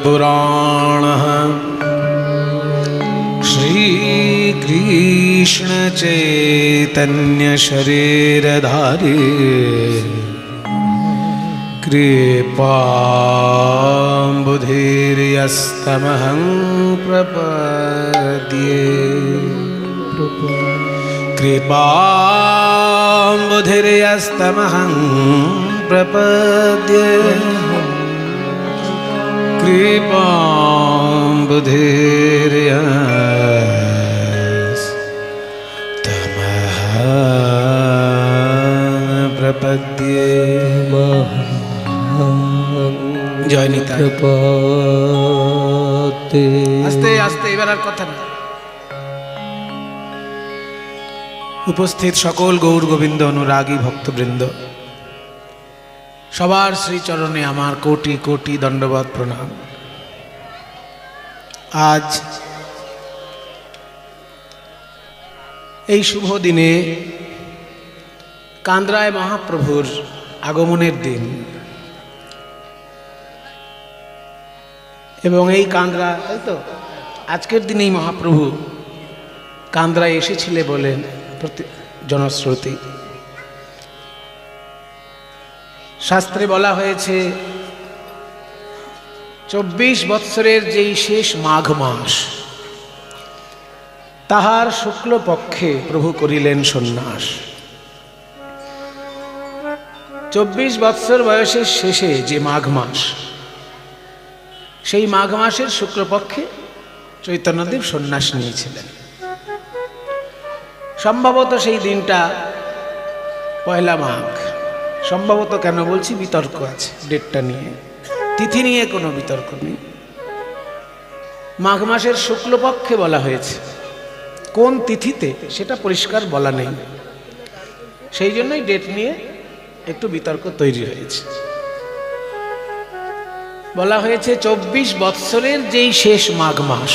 पुराणः श्रीकृष्ण चैतन्य शरीरधारी कृपाम्बुधिर्यस्तमहं प्रपद्ये कृपाम्बुधिर्यस्तमहं प्रपद्ये कृपाम्बुधिर्यस्तमहं प्रपद्ये। জয় নিতাই। আস্তে আস্তে, এবার আর কথা না। উপস্থিত সকল গৌর গোবিন্দ অনুরাগী ভক্তবৃন্দ, সবার শ্রীচরণে আমার কোটি কোটি দণ্ডবৎ প্রণাম। আজ এই শুভ দিনে কান্দ্রায় মহাপ্রভুর আগমনের দিন এবং এই কান্দ্রা, তাই তো আজকের দিনেই মহাপ্রভু কান্দ্রায় এসেছিলে বলেন জনশ্রুতি। শাস্ত্রে বলা হয়েছে 24 বৎসরের যেই শেষ মাঘ মাস, তাহার শুক্লপক্ষে প্রভু করিলেন সন্ন্যাস। 24 বৎসর বয়সের শেষে যে মাঘ মাস, সেই মাঘ মাসের শুক্লপক্ষে চৈতন্যদেব সন্ন্যাস নিয়েছিলেন। সম্ভবত সেই দিনটা পয়লা মাঘ। সম্ভবত কেন বলছি, বিতর্ক আছে ডেটটা নিয়ে, তিথি নিয়ে কোনো বিতর্ক নেই। মাঘ মাসের শুক্লপক্ষে বলা হয়েছে, কোন তিথিতে সেটা পরিষ্কার বলা নেই, সেই জন্যই ডেট নিয়ে একটু বিতর্ক তৈরি হয়েছে। বলা হয়েছে 24 বৎসরের যেই শেষ মাঘ মাস,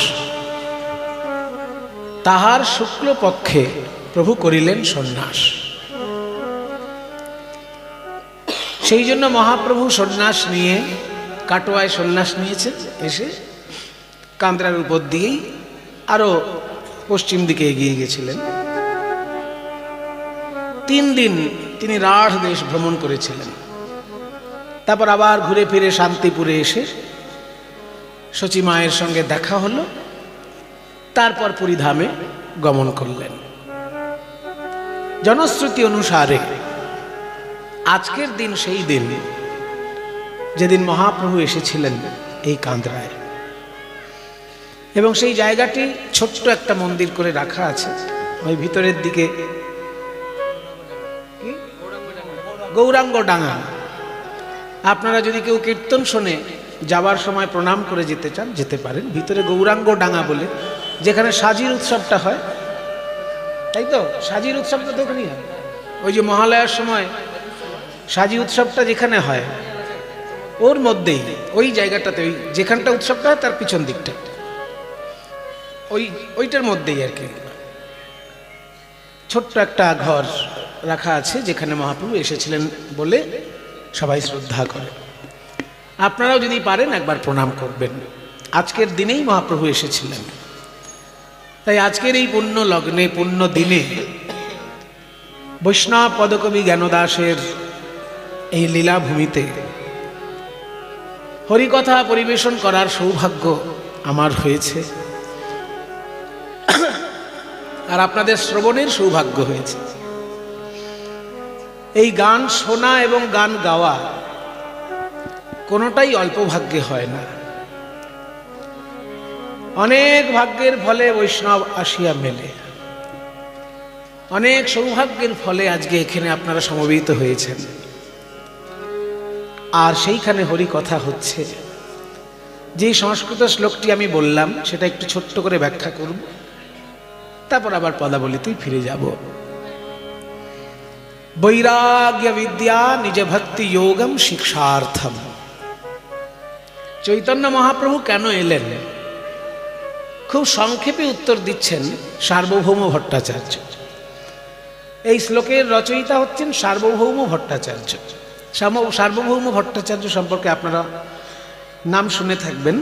তাহার শুক্লপক্ষে প্রভু করিলেন সন্ন্যাস। সেই জন্য মহাপ্রভু সন্ন্যাস নিয়ে কাটোয়ায় সন্ন্যাস নিয়েছেন, এসে কান্দ্রার উপর দিয়েই আরো পশ্চিম দিকে এগিয়ে গেছিলেন। 3 দিন তিনি রাঢ় দেশ ভ্রমণ করেছিলেন। তারপর আবার ঘুরে ফিরে শান্তিপুরে এসে সচী মায়ের সঙ্গে দেখা হলো, তারপর পুরীধামে গমন করলেন। জনশ্রুতি অনুসারে আজকের দিন সেই দিন যেদিন মহাপ্রভু এসেছিলেন এই কান্দ্রায়, এবং সেই জায়গাটি ছোট্ট একটা মন্দির করে রাখা আছে ওই ভিতরের দিকে, গৌরাঙ্গ ডাঙ্গা। আপনারা যদি কেউ কীর্তন শোনে যাবার সময় প্রণাম করে যেতে চান, যেতে পারেন। ভিতরে গৌরাঙ্গ ডাঙ্গা বলে, যেখানে সাজির উৎসবটা হয়, তাই তো সাজির উৎসবটা তো ওখানেই হয়। ওই যে মহালয়ার সময় সাজি উৎসবটা যেখানে হয়, ওর মধ্যেই ওই জায়গাটাতে, ওই যেখানটা উৎসবটা হয় তার পিছন দিকটা, ওইটার মধ্যেই আর কি ছোট্ট একটা ঘর রাখা আছে, যেখানে মহাপ্রভু এসেছিলেন বলে সবাই শ্রদ্ধা করে। আপনারাও যদি পারেন একবার প্রণাম করবেন। আজকের দিনেই মহাপ্রভু এসেছিলেন, তাই আজকের এই পুণ্য লগ্নে, পুণ্য দিনে বৈষ্ণব পদকবি জ্ঞানদাসের এই লীলাভূমিতে হরিকথা পরিবেশন করার সৌভাগ্য আমার হয়েছে, আর আপনাদের শ্রবণের সৌভাগ্য হয়েছে। এই গান শোনা এবং গান গাওয়া কোনোটাই অল্প ভাগ্যে হয় না। অনেক ভাগ্যের ফলে বৈষ্ণব আসিয়া মেলে, অনেক সৌভাগ্যের ফলে আজকে এখানে আপনারা সমবেত হয়েছেন, আর সেইখানে হরি কথা হচ্ছে। যে সংস্কৃত শ্লোকটি আমি বললাম সেটা একটু ছোট্ট করে ব্যাখ্যা করব, তারপর আবার পদাবলিতেই ফিরে যাব। বৈরাগ্য বিদ্যা নিজ ভক্তি যোগম শিক্ষার্থম। চৈতন্য মহাপ্রভু কেন এলেন, খুব সংক্ষেপে উত্তর দিচ্ছেন সার্বভৌম ভট্টাচার্য। এই শ্লোকের রচয়িতা হচ্ছেন সার্বভৌম ভট্টাচার্য। সার্বভৌম ভট্টাচার্য সম্পর্কে আপনারা নাম শুনে থাকবেন।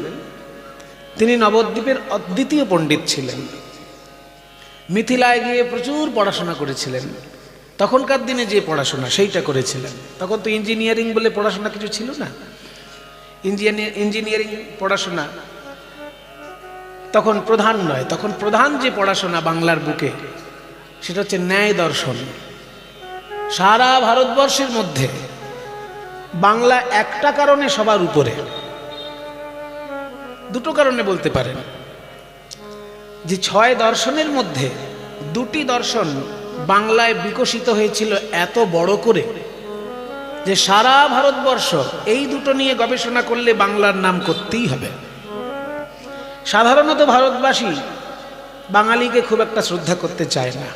তিনি নবদ্বীপের অদ্বিতীয় পণ্ডিত ছিলেন। মিথিলায় গিয়ে প্রচুর পড়াশোনা করেছিলেন। তখনকার দিনে যে পড়াশোনা সেইটা করেছিলেন। তখন তো ইঞ্জিনিয়ারিং বলে পড়াশোনা কিছু ছিল না। ইঞ্জিনিয়ারিং পড়াশোনা তখন প্রধান নয়। তখন প্রধান যে পড়াশোনা বাংলার বুকে সেটা হচ্ছে ন্যায় দর্শন। সারা ভারতবর্ষের মধ্যে বাংলা একটা কারণে সবার উপরে, দুটো কারণে বলতে পারেন, যে 6 দর্শনের মধ্যে 2টি দর্শন বাংলায় বিকশিত হয়েছিল এত বড় করে যে সারা ভারতবর্ষ এই দুটো নিয়ে গবেষণা করলে বাংলার নাম করতেই হবে। সাধারণত ভারতবাসী বাঙালিকে খুব একটা শ্রদ্ধা করতে চায় না।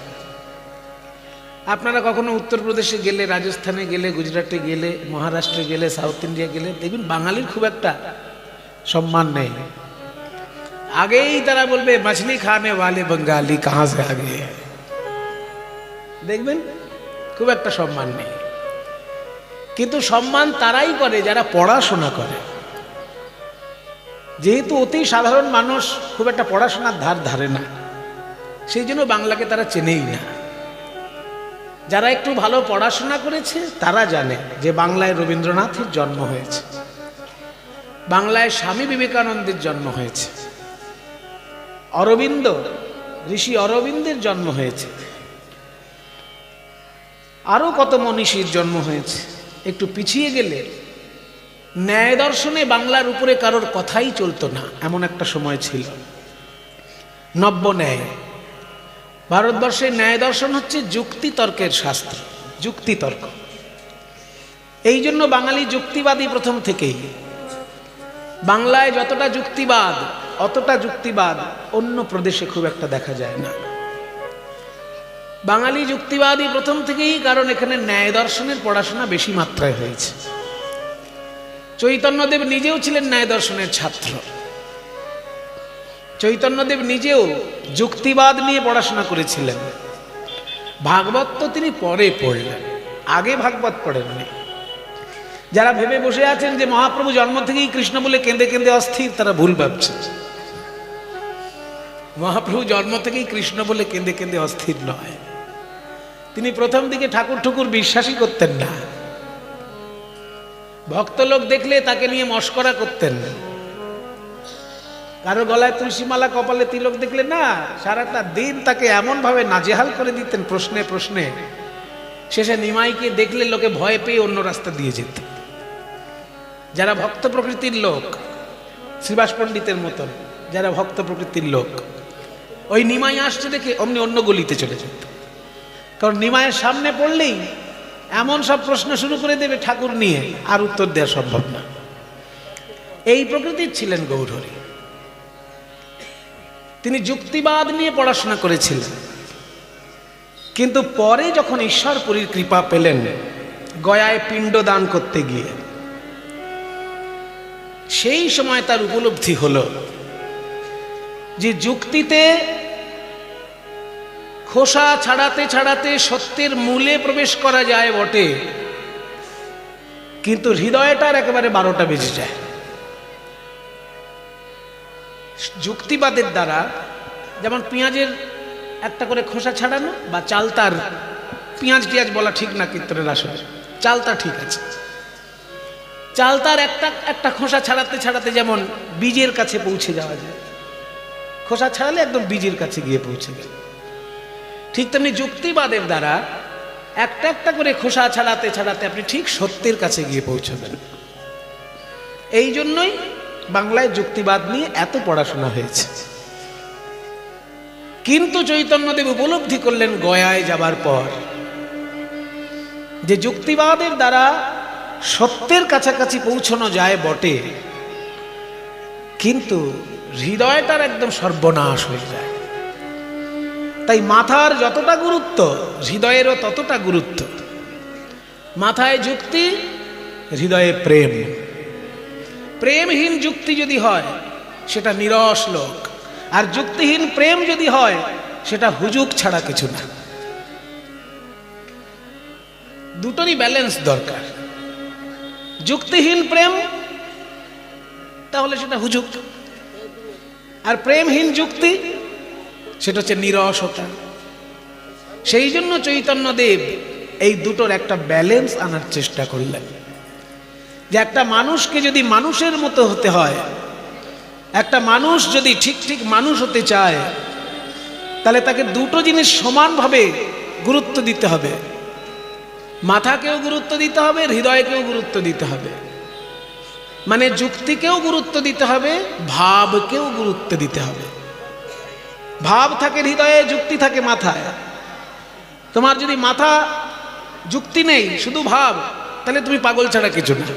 আপনারা কখনো উত্তরপ্রদেশে গেলে, রাজস্থানে গেলে, গুজরাটে গেলে, মহারাষ্ট্রে গেলে, সাউথ ইন্ডিয়া গেলে দেখবেন বাঙালির খুব একটা সম্মান নেই। আগেই তারা বলবে মাছলি খানে ওয়ালে বাঙালি কাহা সে আগে, দেখবেন খুব একটা সম্মান নেই। কিন্তু সম্মান তারাই করে যারা পড়াশোনা করে। যেহেতু অতি সাধারণ মানুষ খুব একটা পড়াশোনার ধার ধারে না, সেই জন্য বাংলাকে তারা চেনেই না। যারা একটু ভালো পড়াশোনা করেছে তারা জানে যে বাংলায় রবীন্দ্রনাথের জন্ম হয়েছে, বাংলায় স্বামী বিবেকানন্দের জন্ম হয়েছে, অরবিন্দ, ঋষি অরবিন্দের জন্ম হয়েছে, আরো কত মনীষীর জন্ম হয়েছে। একটু পিছিয়ে গেলে ন্যায় দর্শনে বাংলার উপরে কারোর কথাই চলতো না, এমন একটা সময় ছিল। নব্য ন্যায়। ভারতবর্ষের ন্যায় দর্শন হচ্ছে যুক্তিতর্কের শাস্ত্র, যুক্তিতর্ক। এই জন্য বাঙালি যুক্তিবাদী প্রথম থেকেই। বাংলায় যতটা যুক্তিবাদ, অতটা যুক্তিবাদ অন্য প্রদেশে খুব একটা দেখা যায় না। বাঙালি যুক্তিবাদী প্রথম থেকেই, কারণ এখানে ন্যায় দর্শনের পড়াশোনা বেশি মাত্রায় হয়েছে। চৈতন্যদেব নিজেও ছিলেন ন্যায় দর্শনের ছাত্র। চৈতন্যদেব নিজেও যুক্তিবাদ নিয়ে পড়াশোনা করেছিলেন। ভাগবত তো তিনি পরে পড়লেন, আগে ভাগবত পড়েননি। যারা ভেবে বসে আছেন যে মহাপ্রভু জন্ম থেকেই কৃষ্ণ বলে কেঁদে কেঁদে অস্থির, তারা ভুল ভাবছেন। মহাপ্রভু জন্ম থেকেই কৃষ্ণ বলে কেঁদে কেঁদে অস্থির নয়। তিনি প্রথম দিকে ঠাকুর ঠুকুর বিশ্বাসই করতেন না। ভক্ত লোক দেখলে তাকে নিয়ে মস্করা করতেন। কারো গলায় তুলসীমালা, কপালে তিলক দেখলে না, সারাটা দিন তাকে এমন ভাবে নাজেহাল করে দিতেন প্রশ্নে প্রশ্নে। শেষে নিমাইকে দেখলে লোকে ভয় পেয়ে অন্য রাস্তা দিয়ে যেত। যারা ভক্ত প্রকৃতির লোক, শ্রীবাস পণ্ডিতের মতন যারা ভক্ত প্রকৃতির লোক, ওই নিমাই আসছে দেখে অমনি অন্য গলিতে চলে যেত। কারণ নিমাইয়ের সামনে পড়লেই এমন সব প্রশ্ন শুরু করে দেবে ঠাকুর নিয়ে, আর উত্তর দেওয়া সম্ভব না। এই প্রকৃতির ছিলেন গৌরহরি। তিনি যুক্তিবাদ নিয়ে পড়াশোনা করেছিলেন, কিন্তু পরে যখন ঈশ্বরপুরীর কৃপা পেলেন গয়ায় পিণ্ড দান করতে গিয়ে, সেই সময় তার উপলব্ধি হলো যে যুক্তিতে খোসা ছাড়াতে ছাড়াতে সত্যের মূলে প্রবেশ করা যায় বটে, কিন্তু হৃদয়টার একেবারে 12টা বেজে যায়। যুক্তিবাদের দ্বারা যেমন পেঁয়াজের একটা করে খোসা ছাড়ানো, বা চালতার, পেঁয়াজ টিয়াজ বলা ঠিক না কীর্তনের আসলে, চালতা ঠিক আছে। চালতার একটা একটা খোসা ছাড়াতে ছাড়াতে যেমন বীজের কাছে পৌঁছে যাওয়া যায়, খোসা ছাড়ালে একদম বীজের কাছে গিয়ে পৌঁছে গেল। ঠিক তেমনি যুক্তিবাদের দ্বারা একটা একটা করে খোসা ছাড়াতে ছাড়াতে আপনি ঠিক সত্যের কাছে গিয়ে পৌঁছবেন। এই জন্যই বাংলায় যুক্তিবাদ নিয়ে এত পড়াশোনা হয়েছে। কিন্তু চৈতন্যদেব উপলব্ধি করলেন গয়ায় যাবার পর যে যুক্তিবাদের দ্বারা সত্যের কাছাকাছি পৌঁছানো যায় বটে, কিন্তু হৃদয়টার একদম সর্বনাশ হয়ে যায়। তাই মাথার যতটা গুরুত্ব, হৃদয়েরও ততটা গুরুত্ব। মাথায় যুক্তি, হৃদয়ে প্রেম। প্রেমহীন যুক্তি যদি হয় সেটা নিরস লোক, আর যুক্তিহীন প্রেম যদি হয় সেটা হুজুক ছাড়া কিছু না। দুটোরই ব্যালেন্স দরকার। যুক্তিহীন প্রেম তাহলে সেটা হুজুক। আর প্রেমহীন যুক্তি সেটা হচ্ছে নিরসতা। সেই জন্য চৈতন্যদেব এই দুটোর একটা ব্যালেন্স আনার চেষ্টা করলেন, যে একটা মানুষকে যদি মানুষের মতো হতে হয়, একটা মানুষ যদি ঠিক ঠিক মানুষ হতে চায়, তাহলে তাকে দুটো জিনিস সমানভাবে গুরুত্ব দিতে হবে। মাথাকেও গুরুত্ব দিতে হবে, হৃদয়কেও গুরুত্ব দিতে হবে। মানে যুক্তিকেও গুরুত্ব দিতে হবে, ভাবকেও গুরুত্ব দিতে হবে। ভাব থাকে হৃদয়ে, যুক্তি থাকে মাথায়। তোমার যদি মাথা যুক্তি নেই, শুধু ভাব, তাহলে তুমি পাগল ছাড়া কিছু না।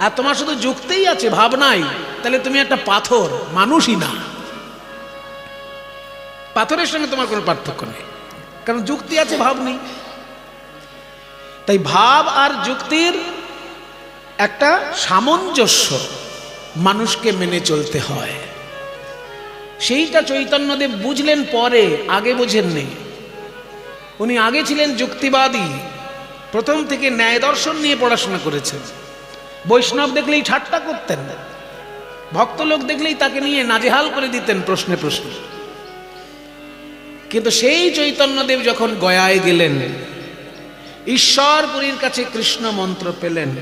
আর তোমার শুধু যুক্তিই আছে, ভাব নাই, তাহলে তুমি একটা পাথর, মানুষই না। পাথরের সঙ্গে তোমার কোনো পার্থক্য নেই, কারণ যুক্তি আছে, ভাব নেই। তাই ভাব আর যুক্তির একটা সামঞ্জস্য মানুষকে মেনে চলতে হয়। সেইটা চৈতন্যদেব বুঝলেন পরে, আগে বোঝেননি। উনি আগে ছিলেন যুক্তিবাদী, প্রথম থেকে ন্যায় দর্শন নিয়ে পড়াশোনা করেছেন। বৈষ্ণব দেখলেই ঠাট্টা করতেন, ভক্ত লোক দেখলেই তাকে নিয়ে নাজেহাল করে দিতেন প্রশ্নে প্রশ্নে। কিন্তু সেই চৈতন্যদেব যখন গয়ায় গেলেন, ঈশ্বরপুরীর কাছে কৃষ্ণ মন্ত্র পেলেন,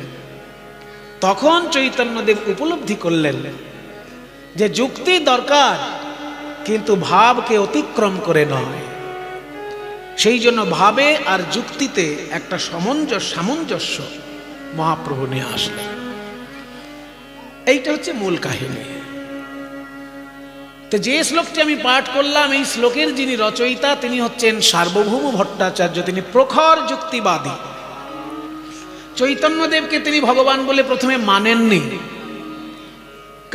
তখন চৈতন্যদেব উপলব্ধি করলেন যে যুক্তি দরকার, কিন্তু ভাবকে অতিক্রম করে নয়। সেই জন্য ভাবে আর যুক্তিতে একটা সামঞ্জস্য মহাপ্রভু নিয়ে আসলেন। এইটা হচ্ছে মূল কাহিনী। তো যে শ্লোকটি আমি পাঠ করলাম, এই শ্লোকের যিনি রচয়িতা তিনি হচ্ছেন সার্বভৌম ভট্টাচার্য। তিনি প্রখর যুক্তিবাদী। চৈতন্যদেবকে তিনি ভগবান বলে প্রথমে মানেননি,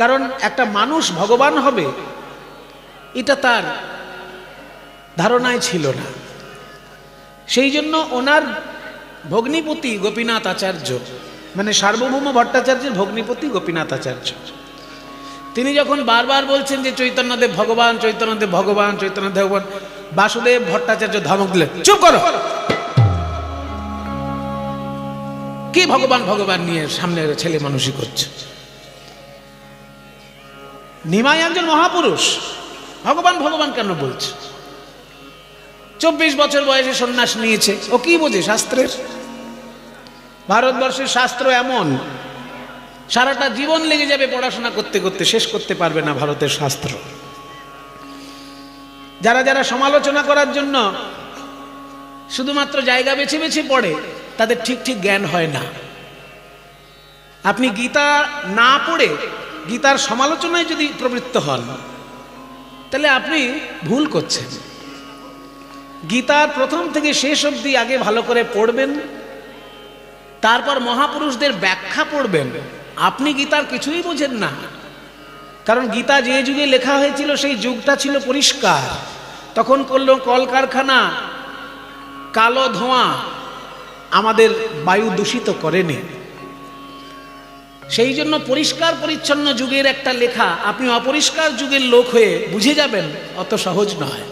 কারণ একটা মানুষ ভগবান হবে এটা তার ধারণায় ছিল না। সেই জন্য ওনার ভগ্নিপতি গোপীনাথ আচার্য, মানে সার্বভৌম ভট্টাচার্যের ভগ্নিপতি গোপীনাথ আচার্য, তিনি যখন বারবার বলছেন যে চৈতন্যদেব ভগবান, চৈতন্যদেব ভগবান, চৈতন্যদেব ভগবান, বাসুদেব ভট্টাচার্য ধমক দিলেন, চুপ করো, কি ভগবান ভগবান নিয়ে সামনে ছেলে মানুষই করছে। নিমাই একজন মহাপুরুষ, ভগবান ভগবান কেন বলছে? 24 বছর বয়সে সন্ন্যাস নিয়েছে, ও কি বোঝে শাস্ত্রের? ভারতবর্ষের শাস্ত্র এমন, সারাটা জীবন লেগে যাবে পড়াশোনা করতে করতে, শেষ করতে পারবে না ভারতের শাস্ত্র। যারা যারা সমালোচনা করার জন্য শুধুমাত্র জায়গা বেছে বেছে পড়ে, তাদের ঠিক ঠিক জ্ঞান হয় না। আপনি গীতা না পড়ে গীতার সমালোচনায় যদি প্রবৃত্ত হন, তাহলে আপনি ভুল করছেন। গীতার প্রথম থেকে শেষ অবধি আগে ভালো করে পড়বেন, তারপর মহাপুরুষদের ব্যাখ্যা পড়বেন। আপনি গীতার কিছুই বোঝেন না, কারণ গীতা যে যুগে লেখা হয়েছিল সেই যুগটা ছিল পরিষ্কার। তখন করলো কলকারখানা, কালো ধোঁয়া আমাদের বায়ু দূষিত করেনি। সেই জন্য পরিষ্কার পরিচ্ছন্ন যুগের একটা লেখা আপনি অপরিষ্কার যুগের লোক হয়ে বুঝে যাবেন, অত সহজ নয়।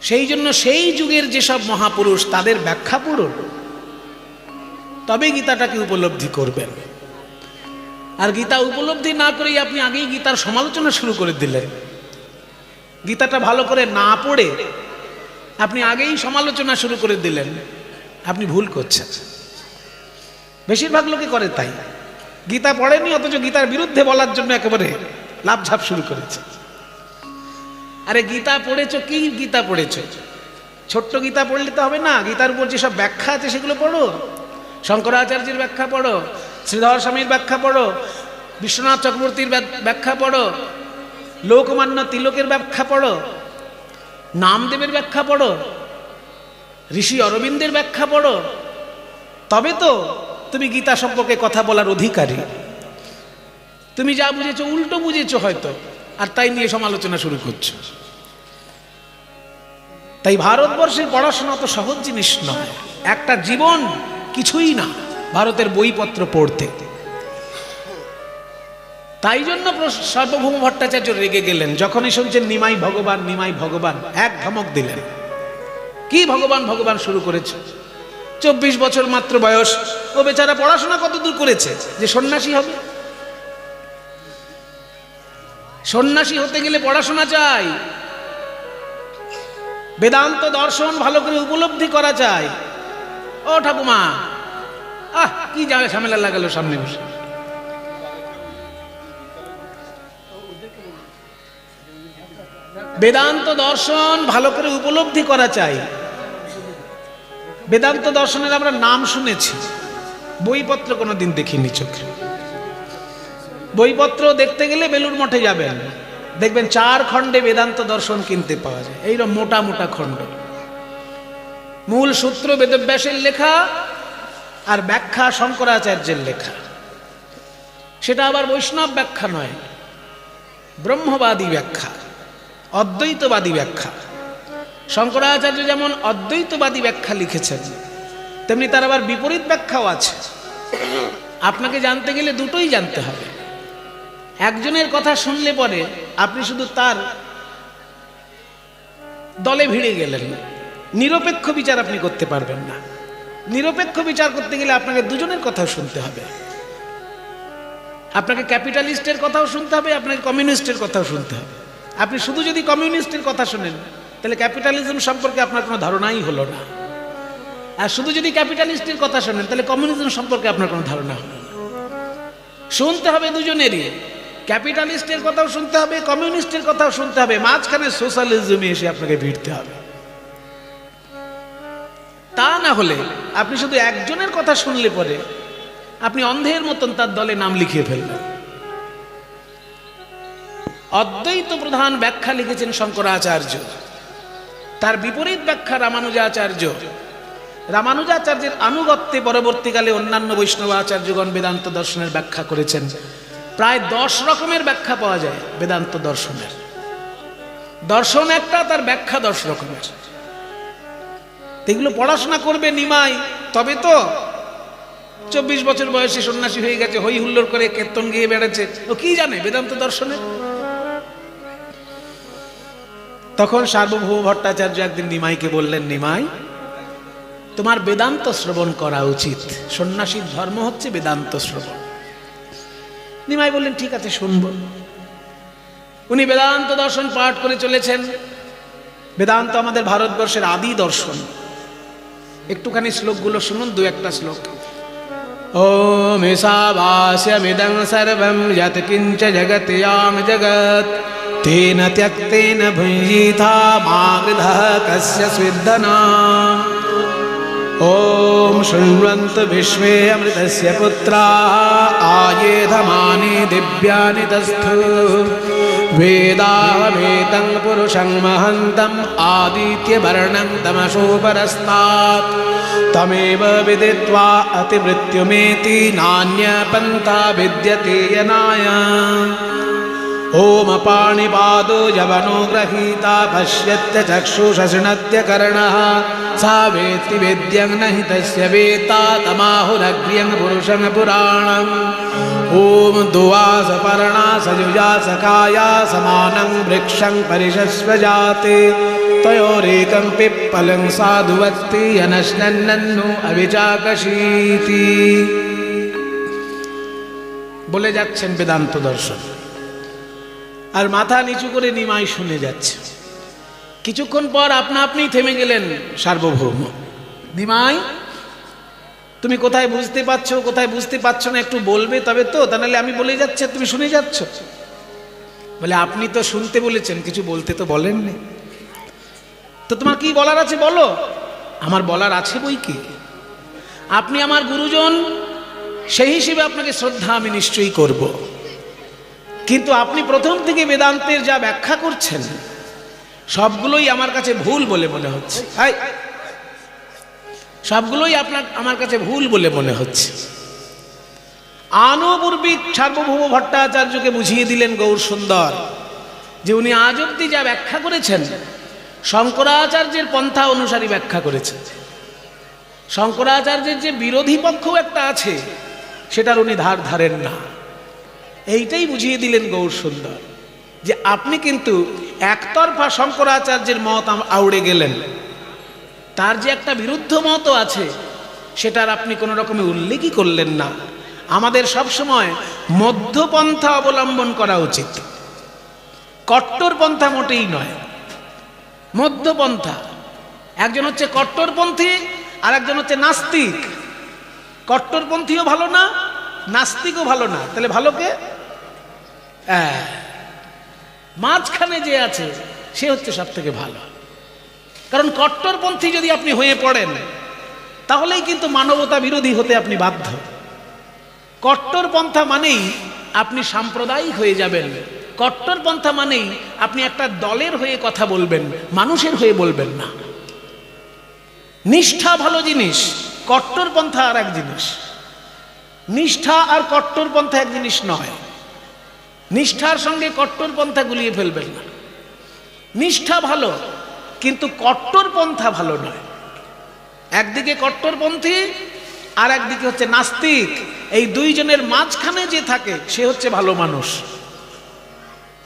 সেই জন্য সেই যুগের যেসব মহাপুরুষ, তাদের ব্যাখ্যা পড়ুন, তবে গীতাটাকে উপলব্ধি করবেন। আর গীতা উপলব্ধি না করেই আপনি আগেই গীতার সমালোচনা শুরু করে দিলেন। গীতাটা ভালো করে না পড়ে আপনি আগেই সমালোচনা শুরু করে দিলেন, আপনি ভুল করছেন। বেশিরভাগ লোকে করে তাই, গীতা পড়েনি অথচ গীতার বিরুদ্ধে বলার জন্য একেবারে লাফঝাপ শুরু করেছে। আরে গীতা পড়েছো, কি গীতা পড়েছো? ছোট্ট গীতা পড়লে তো হবে না, গীতার উপর যেসব ব্যাখ্যা আছে সেগুলো পড়ো। শঙ্করাচার্যের ব্যাখ্যা পড়ো, শ্রীধর স্বামীর ব্যাখ্যা পড়ো, বিশ্বনাথ চক্রবর্তীর ব্যাখ্যা পড়ো, লোকমান্য তিলকের ব্যাখ্যা পড়ো, নামদেবের ব্যাখ্যা পড়ো, ঋষি অরবিন্দের ব্যাখ্যা পড়ো, তবে তো তুমি গীতা সম্পর্কে কথা বলার অধিকারী। তুমি যা বুঝেছো উল্টো বুঝেছো হয়তো, আর তাই নিয়ে সমালোচনা শুরু করছো। তাই ভারতবর্ষের পড়াশোনা তো সহজ জিনিস নয়, একটা জীবন কিছুই না ভারতের বইপত্র পড়তে। তাই জন্য সার্বভৌম ভট্টাচার্য রেগে গেলেন, যখনই শুনছেন নিমাই ভগবান, নিমাই ভগবান, এক ধমক দিলেন, কি ভগবান ভগবান শুরু করেছে? 24 বছর মাত্র বয়স, ও বেচারা পড়াশোনা কতদূর করেছে যে সন্ন্যাসী হবে? সন্ন্যাসী হতে গেলে পড়াশোনা চাই, বেদান্ত দর্শন ভালো করে উপলব্ধি করা চাই। ও ঠাকুমা, কি ঝামেলা লাগালো সামনে বসে। বেদান্ত দর্শন ভালো করে উপলব্ধি করা চাই। বেদান্ত দর্শনের আমরা নাম শুনেছি, বইপত্র কোনোদিন দেখিনি চোখে। বইপত্র দেখতে গেলে বেলুড় মঠে যাবেন, দেখবেন 4 খণ্ডে বেদান্ত দর্শন কিনতে পাওয়া যায়, এইরকম মোটা মোটা খণ্ড। মূল সূত্র বেদব্যাসের লেখা, আর ব্যাখ্যা শঙ্করাচার্যের লেখা। সেটা আবার বৈষ্ণব ব্যাখ্যা নয়, ব্রহ্মবাদী ব্যাখ্যা, অদ্বৈতবাদী ব্যাখ্যা। শঙ্করাচার্য যেমন অদ্বৈতবাদী ব্যাখ্যা লিখেছেন, তেমনি তার আবার বিপরীত ব্যাখ্যাও আছে। আপনাকে জানতে গেলে দুটোই জানতে হবে। একজনের কথা শুনলে পরে আপনি শুধু তার দলে ভিড়ে গেলেন, নিরপেক্ষ বিচার আপনি করতে পারবেন না। নিরপেক্ষ বিচার করতে গেলে আপনাকে দুজনের কথাও শুনতে হবে। আপনাকে ক্যাপিটালিস্টের কথাও শুনতে হবে, আপনাকে কমিউনিস্টের কথাও শুনতে হবে। আপনি শুধু যদি কমিউনিস্টের কথা শোনেন, তাহলে ক্যাপিটালিজম সম্পর্কে আপনার কোনো ধারণাই হলো না। আর শুধু যদি ক্যাপিটালিস্টের কথা শোনেন, তাহলে কমিউনিজম সম্পর্কে আপনার কোনো ধারণা হলো না। শুনতে হবে দুজনেরই, ক্যাপিটালিস্টের কথাও শুনতে হবে, কমিউনিস্টের কথাও শুনতে হবে, মাঝখানে সোশ্যালিজমে এসে আপনাকে ভিড়তে হবে। তা না হলে আপনি শুধু একজনের কথা শুনলে পরে আপনি অন্ধের মতন তার দলে নাম লিখিয়ে ফেলবেন। অদ্বৈত প্রধান ব্যাখ্যা লিখেছেন শঙ্করাচার্য, তার বিপরীত ব্যাখ্যা রামানুজাচার্য। রামানুজাচার্যের আনুগত্যে পরবর্তীকালে অন্যান্য বৈষ্ণব আচার্যগণ বেদান্ত দর্শনের ব্যাখ্যা করেছেন। প্রায় 10 রকমের ব্যাখ্যা পাওয়া যায় বেদান্ত দর্শনের। দর্শন একটা, তার ব্যাখ্যা 10 রকমের। এগুলো পড়াশোনা করবে নিমাই, তবে তো 24 বছর বয়সে সন্ন্যাসী হয়ে গেছে, হই হুল্লোড় করে কীর্তন গিয়ে বেড়াচ্ছে, ও কি জানে বেদান্ত দর্শনের? তখন সার্বভৌম ভট্টাচার্য একদিন নিমাইকে বললেন, নিমাই, তোমার বেদান্ত শ্রবণ করা উচিত, সন্ন্যাসীর ধর্ম হচ্ছে বেদান্ত শ্রবণ। নিমাই বললেন, ঠিক আছে, শুনব। উনি বেদান্ত দর্শন পাঠ করে চলেছেন। বেদান্ত আমাদের ভারতবর্ষের আদি দর্শন। একটুখানি শ্লোকগুলো শুনুন, 2-1টা শ্লোক। ওম ঈশাবাস্যমিদং সর্বং যৎ কিঞ্চ জগৎ ইয়াং জগৎ তেন ত্যক্তেন ভুঞ্জিথা মা গৃধঃ কস্য স্বিদ্ধনা। ওম শৃण्वन्तु विश्वे अमृतस्य पुत्राः आयेधमानि दिव्यानि तस्थु वेदाहमेतं पुरुषं महन्तम् आदित्यवर्णं तमसो परस्तात् तमेव विदित्वा अतिमृत्युमेति नान्यपन्था विद्यते यनाय। ओम पाणिपादो यवनो गृहीता पश्यत्य चक्षुषशृणत्य कर्णः सा वेत्ति वेद्यं न हि तस्य वेत्ता तमाहुरग्र्यं पुरुषं पुराणम्। ओम दुवास पर्णा सयुजा सखाया समानं वृक्षं परिशस्व जाते तयोरेकं पिप्पलं साधुवत्ति यनश्नन्नु अविचाकशीति। বলে যাচ্ছেন বেদান্ত দর্শন, আর মাথা নিচু করে নিমাই শুনে যাচ্ছে। কিছুক্ষণ পর আপনা আপনি থেমে গেলেন সার্বভৌম। নিমাই, তুমি কোথায় বুঝতে পারছো, কোথায় বুঝতে পারছো না একটু বলবে তবে তো, তা নাহলে আমি বলে যাচ্ছি তুমি শুনে যাচ্ছ। বলে, আপনি তো শুনতে বলেছেন, কিছু বলতে তো বলেননি। তো তোমার কি বলার আছে বলো। আমার বলার আছে বই কি, আপনি আমার গুরুজন, সেই হিসেবে আপনাকে শ্রদ্ধা আমি নিশ্চয়ই করব। কিন্তু আপনি প্রথম থেকে বেদান্তের যা ব্যাখ্যা করছেন সবগুলোই আমার কাছে ভুল বলে মনে হচ্ছে। সবগুলোই আমার কাছে ভুল বলে মনে হচ্ছে। আনুপূর্বিক সার্বভৌম ভট্টাচার্যকে বুঝিয়ে দিলেন গৌর সুন্দর যে উনি আজ অব্দি যা ব্যাখ্যা করেছেন শঙ্করাচার্যের পন্থা অনুসারী ব্যাখ্যা করেছেন। শঙ্করাচার্যের যে বিরোধী পক্ষ একটা আছে সেটার উনি ধার ধারেন না। এইটাই বুঝিয়ে দিলেন গৌর সুন্দর যে আপনি কিন্তু একতরফা শঙ্করাচার্যের মত আউড়ে গেলেন, তার যে একটা বিরুদ্ধ মত আছে সেটার আপনি কোনো রকমে উল্লেখই করলেন না। আমাদের সবসময় মধ্যপন্থা অবলম্বন করা উচিত, কট্টরপন্থা মোটেই নয়, মধ্যপন্থা। একজন হচ্ছে কট্টরপন্থী আর একজন হচ্ছে নাস্তিক। কট্টরপন্থীও ভালো না, নাস্তিকও ভালো না, তাহলে ভালো কে? মাঝখানে যে আছে সে হচ্ছে সব থেকে ভালো। কারণ কট্টরপন্থী যদি আপনি হয়ে পড়েন তাহলেই কিন্তু মানবতা বিরোধী হতে আপনি বাধ্য। কট্টরপন্থা মানেই আপনি সাম্প্রদায়িক হয়ে যাবেন, কট্টরপন্থা মানেই আপনি একটা দলের হয়ে কথা বলবেন, মানুষের হয়ে বলবেন না। নিষ্ঠা ভালো জিনিস, কট্টরপন্থা আর এক জিনিস। নিষ্ঠা আর কট্টরপন্থা এক জিনিস নয়। নিষ্ঠার সঙ্গে কট্টরপন্থা গুলিয়ে ফেলবেন না। নিষ্ঠা ভালো, কিন্তু কট্টরপন্থা ভালো নয়। একদিকে কট্টরপন্থী আর একদিকে হচ্ছে নাস্তিক। এই দুইজনের মাঝখানে যে থাকে সে হচ্ছে ভালো মানুষ।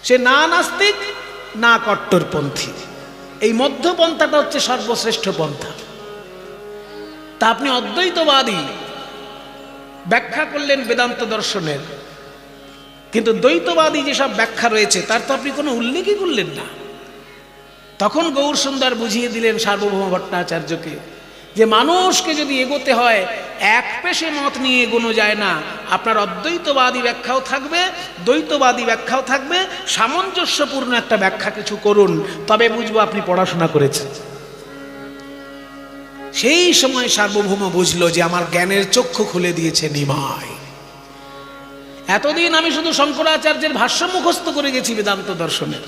সে না নাস্তিক না কট্টরপন্থী, এই মধ্যপন্থাটা হচ্ছে সর্বশ্রেষ্ঠ পন্থা। তা আপনি অদ্বৈতবাদী ব্যাখ্যা করলেন বেদান্ত দর্শনের, কিন্তু দ্বৈতবাদী যেসব ব্যাখ্যা রয়েছে তার তো আপনি কোনো উল্লেখই করলেন না। তখন গৌরসুন্দর বুঝিয়ে দিলেন সার্বভৌম ভট্টাচার্যকে যে মানুষকে যদি এগোতে হয় এক পেশে মত নিয়ে এগোনো যায় না। আপনার অদ্বৈতবাদী ব্যাখ্যাও থাকবে, দ্বৈতবাদী ব্যাখ্যাও থাকবে, সামঞ্জস্যপূর্ণ একটা ব্যাখ্যা কিছু করুন, তবে বুঝবো আপনি পড়াশোনা করেছেন। সেই সময় সার্বভৌম বুঝলো যে আমার জ্ঞানের চক্ষু খুলে দিয়েছে নিমাই। এতদিন আমি শুধু শঙ্করাচার্যের ভাষ্য মুখস্থ করে গেছি বেদান্ত দর্শনের,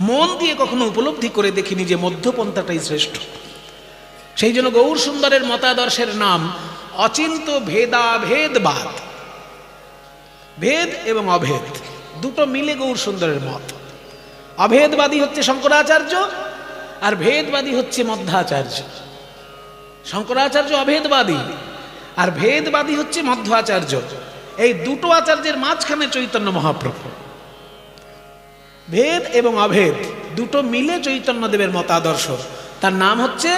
মন দিয়ে কখনো উপলব্ধি করে দেখিনি যে মধ্যপন্থাটাই শ্রেষ্ঠ। সেই জন্য গৌরসুন্দরের মতাদর্শের নাম অচিন্ত ভেদাভেদবাদ। ভেদ এবং অভেদ দুটো মিলে গৌরসুন্দরের মত। অভেদবাদী হচ্ছে শঙ্করাচার্য আর ভেদবাদী হচ্ছে মধ্বাচার্য। শঙ্করাচার্য অভেদবাদী আর ভেদবাদী হচ্ছে মধ্বাচার্য। এই দুটো আচার্যের মাঝখানে চৈতন্য মহাপ্রভু। ভেদ এবং অভেদ দুটো মিলে চৈতন্যদেবের মতাদর্শ, তার নাম হচ্ছে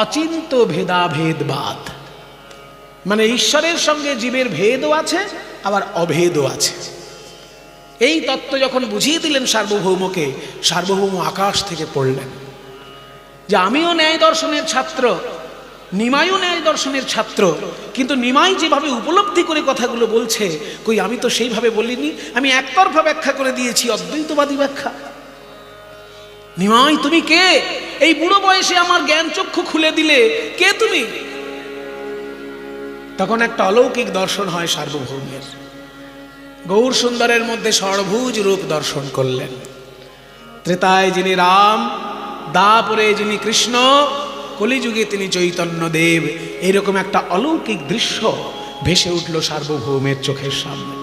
অচিন্ত ভেদাভেদবাদ। মানে ঈশ্বরের সঙ্গে জীবের ভেদও আছে আবার অভেদও আছে। এই তত্ত্ব যখন বুঝিয়ে দিলেন সার্বভৌমকে, সার্বভৌম আকাশ থেকে পড়লেন যে আমিও ন্যায় দর্শনের ছাত্র, নিমাইও ন্যায় দর্শনের ছাত্র, কিন্তু নিমাই যেভাবে উপলব্ধি করে কথাগুলো বলছে, কই আমি তো সেইভাবে বলিনি, আমি একতরফা ব্যাখ্যা করে দিয়েছি, অদ্বৈতবাদী ব্যাখ্যা। নিমাই তুমি কে? এই বুড়ো বয়সে আমার জ্ঞান চক্ষু খুলে দিলে, কে তুমি? তখন একটা অলৌকিক দর্শন হয় সার্বভৌমের। গৌরসুন্দরের মধ্যে ষড়ভুজ রূপ দর্শন করলেন। ত্রেতায় যিনি রাম, দাপরে যিনি কৃষ্ণ, কলিযুগে তিনি চৈতন্য দেব, এরকম একটা অলৌকিক দৃশ্য ভেসে উঠল সার্বভৌমের চোখের সামনে।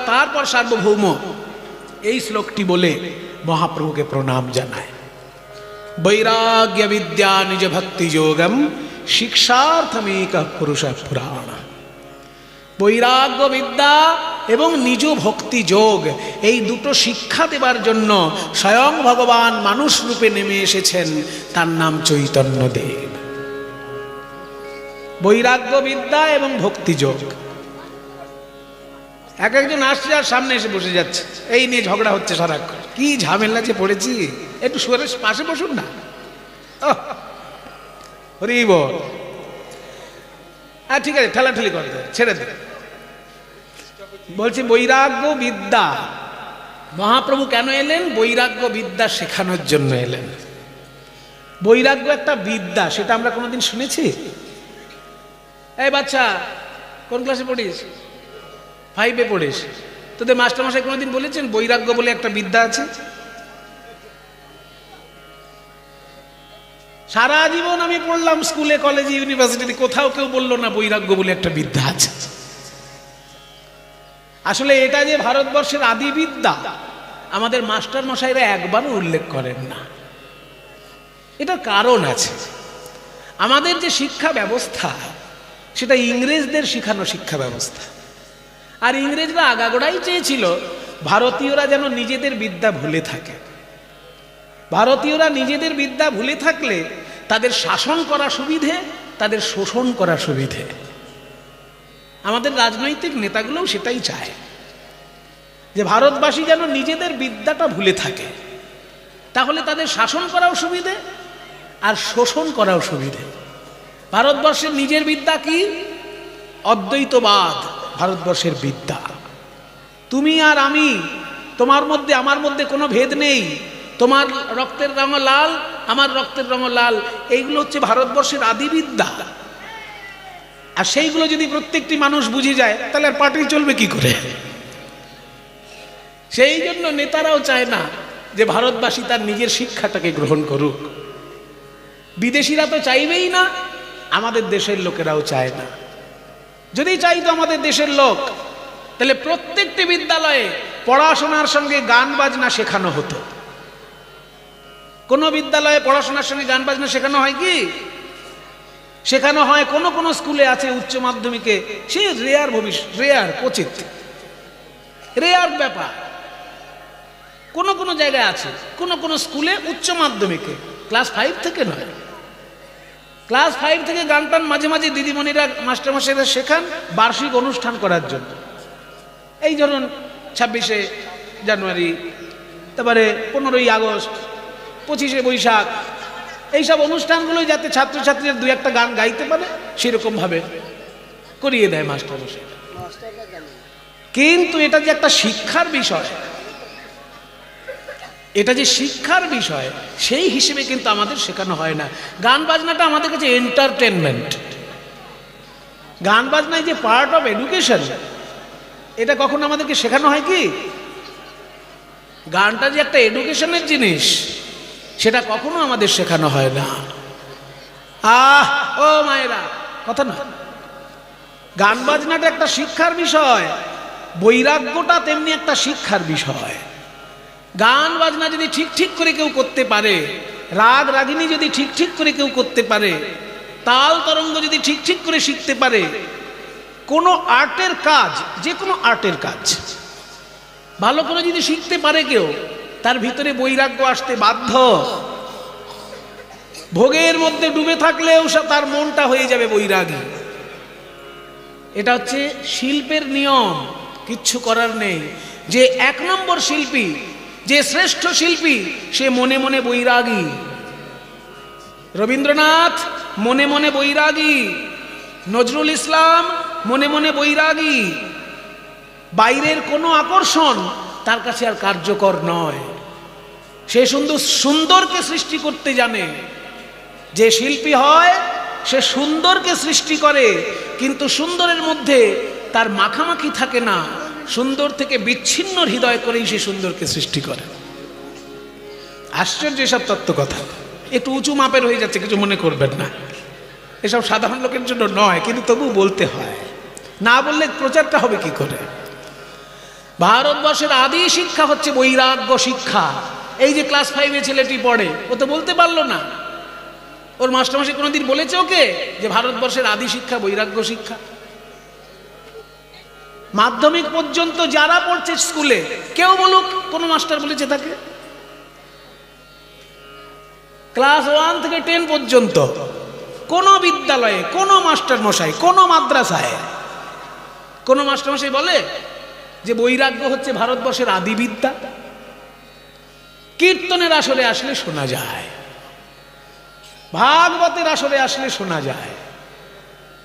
তারপর সার্বভৌম এই শ্লোকটি বলে মহাপ্রভুকে প্রণাম জানায়। বৈরাগ্য বিদ্যা নিজ ভক্তি যোগম শিক্ষার্থমেক পুরুষ পুরাণ। বৈরাগ্য বিদ্যা এবং নিজ ভক্তি যোগ, এই দুটো শিক্ষা দেবার জন্য স্বয়ং ভগবান মানুষ রূপে নেমে এসেছেন, তার নাম চৈতন্যদেব। বৈরাগ্য বিদ্যা এবং ভক্তি যোগ। একজন আসছে আর সামনে এসে বসে যাচ্ছে, এই নিয়ে ঝগড়া হচ্ছে সারাক্ষণ, কি ঝামেলা যে পড়েছি, একটু সুরের পাশে বসুন না। হরি বল। ঠিক আছে, ঠেলাঠেলি করে দেয়, ছেড়ে দেয়। বলছি বৈরাগ্য বিদ্যা, মহাপ্রভু কেন এলেন? বৈরাগ্য বিদ্যা শেখানোর জন্য এলেন। বৈরাগ্য একটা বিদ্যা, সেটা আমরা কোনোদিন শুনেছি? এই বাচ্চা কোন ক্লাসে পড়িস? 5-এ পড়িস। তোদের মাস্টারমশাই কোনোদিন বলেছেন বৈরাগ্য বলে একটা বিদ্যা আছে? সারা জীবন আমি পড়লাম স্কুলে, কলেজে, ইউনিভার্সিটিতে, কোথাও কেউ বললো না বৈরাগ্য বলে একটা বিদ্যা আছে। আসলে এটা যে ভারতবর্ষের আদি বিদ্যা, আমাদের মাস্টার মশাইরা একবারও উল্লেখ করেন না। এটার কারণ আছে। আমাদের যে শিক্ষা ব্যবস্থা, সেটা ইংরেজদের শিখানো শিক্ষা ব্যবস্থা। আর ইংরেজরা আগাগোড়াই চেয়েছিল ভারতীয়রা যেন নিজেদের বিদ্যা ভুলে থাকে। ভারতীয়রা নিজেদের বিদ্যা ভুলে থাকলে তাদের শাসন করা সুবিধে, তাদের শোষণ করা সুবিধে। আমাদের রাজনৈতিক নেতাগুলোও সেটাই চায় যে ভারতবাসী যেন নিজেদের বিদ্যাটা ভুলে থাকে, তাহলে তাদের শাসন করাও সুবিধে আর শোষণ করাও সুবিধে। ভারতবর্ষের নিজের বিদ্যা কি? অদ্বৈতবাদ ভারতবর্ষের বিদ্যা। তুমি আর আমি, তোমার মধ্যে আমার মধ্যে কোনো ভেদ নেই, তোমার রক্তের রঙ লাল, আমার রক্তের রঙ লাল, এইগুলো হচ্ছে ভারতবর্ষের আদি বিদ্যা। আর সেইগুলো যদি প্রত্যেকটি মানুষ বুঝে যায় তাহলে আর পার্টি চলবে কি করে? সেই জন্য নেতারাও চায় না যে ভারতবাসী তার নিজের শিক্ষাটাকে গ্রহণ করুক। বিদেশিরা তো চাইবেই না, আমাদের দেশের লোকেরাও চায় না। যদি চাইতো আমাদের দেশের লোক, তাহলে প্রত্যেকটি বিদ্যালয়ে পড়াশোনার সঙ্গে গান বাজনা শেখানো হতো। কোন বিদ্যালয়ে পড়াশোনার সঙ্গে গান বাজনা শেখানো হয় কি? শেখানো হয়। কোন কোন স্কুলে আছে উচ্চ মাধ্যমিকে, সে রেয়ার ভবিষ্যৎ, রেয়ার কোচিত, রেয়ার ব্যাপার। কোন কোন জায়গায় আছে, কোন কোন স্কুলে উচ্চ মাধ্যমিকে ক্লাস 5 থেকে নয়, ক্লাস 5 থেকে গান টান মাঝে মাঝে দিদিমণিরা মাস্টারমশাইরা শেখান বার্ষিক অনুষ্ঠান করার জন্য। এই ধরুন 26শে জানুয়ারি, তারপরে 15ই আগস্ট, 25শে বৈশাখ, এইসব অনুষ্ঠানগুলো যাতে ছাত্রছাত্রীরা দুই একটা গান গাইতে পারে সেরকম ভাবে করিয়ে দেয় মাস্টারমশাই। কিন্তু এটা যে একটা শিক্ষার বিষয়, এটা যে শিক্ষার বিষয়, সেই হিসেবে কিন্তু আমাদের শেখানো হয় না। গান বাজনাটা আমাদের কাছে এন্টারটেনমেন্ট। গান বাজনায় যে পার্ট অফ এডুকেশন, এটা কখনো আমাদেরকে শেখানো হয় কি? গানটা যে একটা এডুকেশনের জিনিস, সেটা কখনো আমাদের শেখানো হয় না। ও মায়েরা, কথা না, গান বাজনাটা একটা শিক্ষার বিষয়, বৈরাগ্যটা তেমনি একটা শিক্ষার বিষয়। গান বাজনা যদি ঠিক ঠিক করে কেউ করতে পারে, রাগ রাগিনী যদি ঠিক ঠিক করে কেউ করতে পারে, তাল তরঙ্গ যদি ঠিক ঠিক করে শিখতে পারে, কোনো আর্টের কাজ, যে কোনো আর্টের কাজ ভালো করে যদি শিখতে পারে কেউ, তার ভিতরে বৈরাগ্য আসতে বাধ্য। ভোগের মধ্যে ডুবে থাকলেও তার মনটা হয়ে যাবে বৈরাগী। এটা হচ্ছে শিল্পের নিয়ম, কিচ্ছু করার নেই। যে 1 নম্বর শিল্পী, যে শ্রেষ্ঠ শিল্পী, সে মনে মনে বৈরাগী। রবীন্দ্রনাথ মনে মনে বৈরাগী, নজরুল ইসলাম মনে মনে বৈরাগী। বাইরের কোনো আকর্ষণ তার কাছে আর কার্যকর নয়। সে সুন্দরকে সৃষ্টি করতে জানে। যে শিল্পী হয় সে সুন্দরকে সৃষ্টি করে, কিন্তু সুন্দরের মধ্যে তার মাখামাখি থাকে না। সুন্দর থেকে বিচ্ছিন্ন হৃদয় করেই সে সুন্দরকে সৃষ্টি করে। আশ্চর্য এসব তত্ত্ব কথা, একটু উঁচু মাপের হয়ে যাচ্ছে, কিছু মনে করবেন না। এসব সাধারণ লোকের জন্য নয়, কিন্তু তবু বলতে হয়, না বললে প্রচারটা হবে কি করে? ভারতবর্ষের আদি শিক্ষা হচ্ছে বৈরাগ্য শিক্ষা। এই যে ক্লাস 5-এ ছেলেটি পড়ে, ও তো বলতে পারলো না। ওর মাস্টারমশাই কোনোদিন বলেছে ওকে যে ভারতবর্ষের আদি শিক্ষা বৈরাগ্য শিক্ষা? মাধ্যমিক পর্যন্ত যারা পড়ছে স্কুলে, কেউ বলুক কোন মাস্টার বলেছে তাকে? ক্লাস 1 থেকে 10 পর্যন্ত কোন বিদ্যালয়ে, কোন মাস্টার মশাই, কোন মাদ্রাসায় কোন মাস্টারমশাই বলে যে বৈরাগ্য হচ্ছে ভারতবর্ষের আদি বিদ্যা? কীর্তনের আসরে আসলে শোনা যায়, ভাগবতের আসরে আসলে শোনা যায়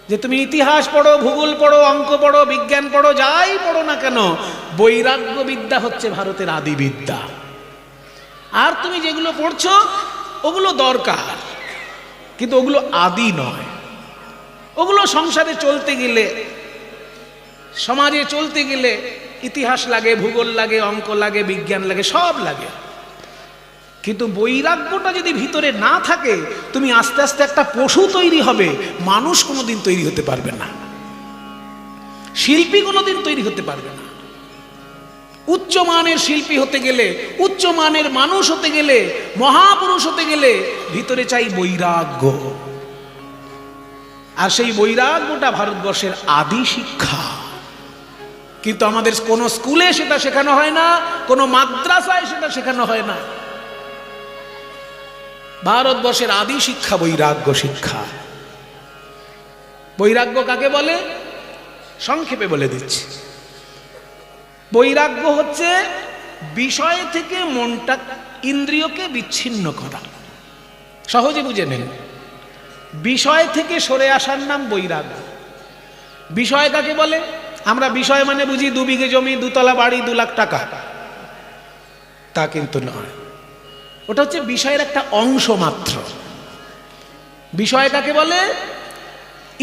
যে তুমি ইতিহাস পড়ো, ভূগোল পড়ো, অঙ্ক পড়ো, বিজ্ঞান পড়ো, যাই পড়ো না কেন, বৈরাগ্য বিদ্যা হচ্ছে ভারতের আদি বিদ্যা। আর তুমি যেগুলো পড়ছো ওগুলো দরকার, কিন্তু ওগুলো আদি নয়। ওগুলো সংসারে চলতে গেলে, সমাজে চলতে গেলে ইতিহাস লাগে, ভূগোল লাগে, অঙ্ক লাগে, বিজ্ঞান লাগে, সব লাগে। কিন্তু বৈরাগ্যটা যদি ভিতরে না থাকে, তুমি আস্তে আস্তে একটা পশু তৈরি হবে, মানুষ কোনোদিন তৈরি হতে পারবে না, শিল্পী কোনোদিন তৈরি হতে পারবে না। উচ্চমানের শিল্পী হতে গেলে, উচ্চমানের মানুষ হতে গেলে, মহাপুরুষ হতে গেলে ভিতরে চাই বৈরাগ্য। আর সেই বৈরাগ্যটা ভারতবর্ষের আদি শিক্ষা। কিন্তু আমাদের কোনো স্কুলে সেটা শেখানো হয় না, কোনো মাদ্রাসায় সেটা শেখানো হয় না। ভারতবর্ষের আদি শিক্ষা বৈরাগ্য শিক্ষা। বৈরাগ্য কাকে বলে সংক্ষেপে বলে দিচ্ছি। বৈরাগ্য হচ্ছে বিষয় থেকে মনটা ইন্দ্রিয়কে বিচ্ছিন্ন করা। সহজে বুঝে নেন, বিষয় থেকে সরে আসার নাম বৈরাগ্য। বিষয় কাকে বলে? আমরা বিষয় মানে বুঝি 2 বিঘে জমি, 2 তলা বাড়ি, 2 লাখ টাকা। তা কিন্তু নয়, ওটা হচ্ছে বিষয়ের একটা অংশ মাত্র। বিষয় কাকে বলে?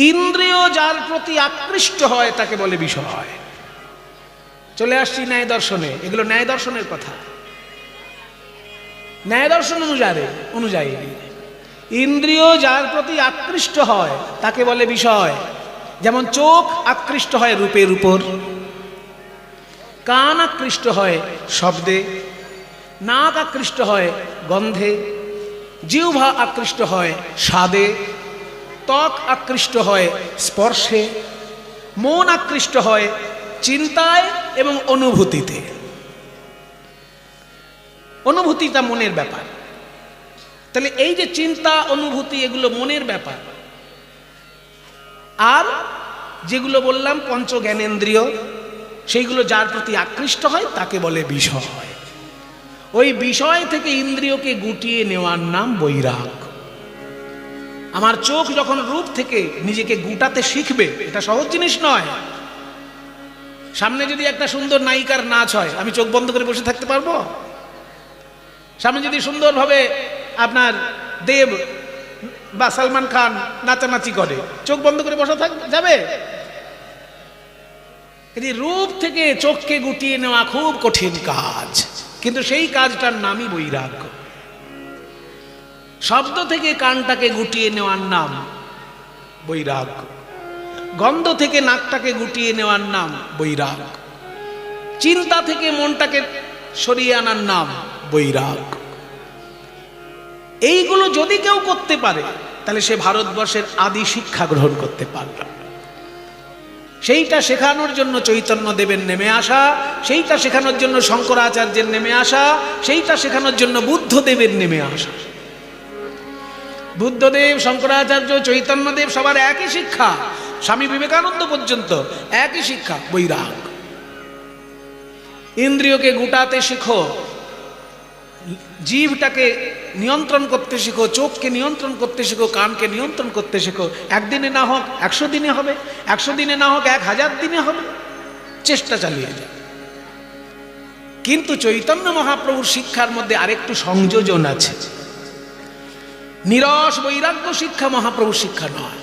ইন্দ্রিয় যার প্রতি আকৃষ্ট হয় তাকে বলে বিষয়। চলে আসছি ন্যায় দর্শনে, এগুলো ন্যায় দর্শনের কথা। ন্যায় দর্শন অনুযায়ী ইন্দ্রিয় যার প্রতি আকৃষ্ট হয় তাকে বলে বিষয়। যেমন চোখ আকৃষ্ট হয় রূপের উপর, কান আকৃষ্ট হয় শব্দে, নাক আকৃষ্ট হয় গন্ধে, জিহ্বা আকৃষ্ট হয় স্বাদে, ত্বক আকৃষ্ট হয় স্পর্শে, মন আকৃষ্ট হয় চিন্তায় এবং অনুভূতিতে। অনুভূতিটা মনের ব্যাপার। তাহলে এই যে চিন্তা অনুভূতি এগুলো মনের ব্যাপার। আর যেগুলো বললাম পঞ্চ জ্ঞানেন্দ্রিয়, সেইগুলো যার প্রতি আকৃষ্ট হয় তাকে বলে বিষয়। ওই বিষয় থেকে ইন্দ্রিয়কে গুটিয়ে নেওয়ার নাম বৈরাগ্য। আমার চোখ যখন রূপ থেকে নিজেকে গুটাতে শিখবে, এটা সহজ জিনিস নয়। সামনে যদি একটা সুন্দর নায়িকার নাচ হয়, আমি চোখ বন্ধ করে বসে থাকতে পারবো? সামনে যদি সুন্দরভাবে আপনার দেব বা সালমান খান নাচানাচি করে, চোখ বন্ধ করে বসা যাবে? রূপ থেকে চোখকে গুটিয়ে নেওয়া খুব কঠিন কাজ, কিন্তু সেই কাজটার নামই বৈরাগ্য। শব্দ থেকে কানটাকে গুটিয়ে নেওয়ার নাম বৈরাগ্য। গন্ধ থেকে নাকটাকে গুটিয়ে নেওয়ার নাম বৈরাগ্য। চিন্তা থেকে মনটাকে সরিয়ে আনার নাম বৈরাগ্য। এইগুলো যদি কেউ করতে পারে তাহলে সে ভারতবর্ষের আদি শিক্ষা গ্রহণ করতে পারবে। সেইটা শেখানোর জন্য চৈতন্যদেবের নেমে আসা, সেইটা শেখানোর জন্য শঙ্করাচার্যের নেমে আসা, সেইটা শেখানোর জন্য বুদ্ধদেবের নেমে আসা। বুদ্ধদেব, শঙ্করাচার্য, চৈতন্যদেব সবার একই শিক্ষা, স্বামী বিবেকানন্দ পর্যন্ত একই শিক্ষা, বৈরাগ্য। ইন্দ্রিয়কে গুটাতে শিখো, জিভটাকে নিয়ন্ত্রণ করতে শিখো, চোখকে নিয়ন্ত্রণ করতে শিখো, কানকে নিয়ন্ত্রণ করতে শিখো। একদিনে না হোক 100 দিনে হবে, 100 দিনে না হোক 1000 দিনে হবে, চেষ্টা চালিয়ে যাও। কিন্তু চৈতন্য মহাপ্রভুর শিক্ষার মধ্যে আরেকটু সংযোজন আছে। নিরস বৈরাগ্য শিক্ষা মহাপ্রভুর শিক্ষা নয়,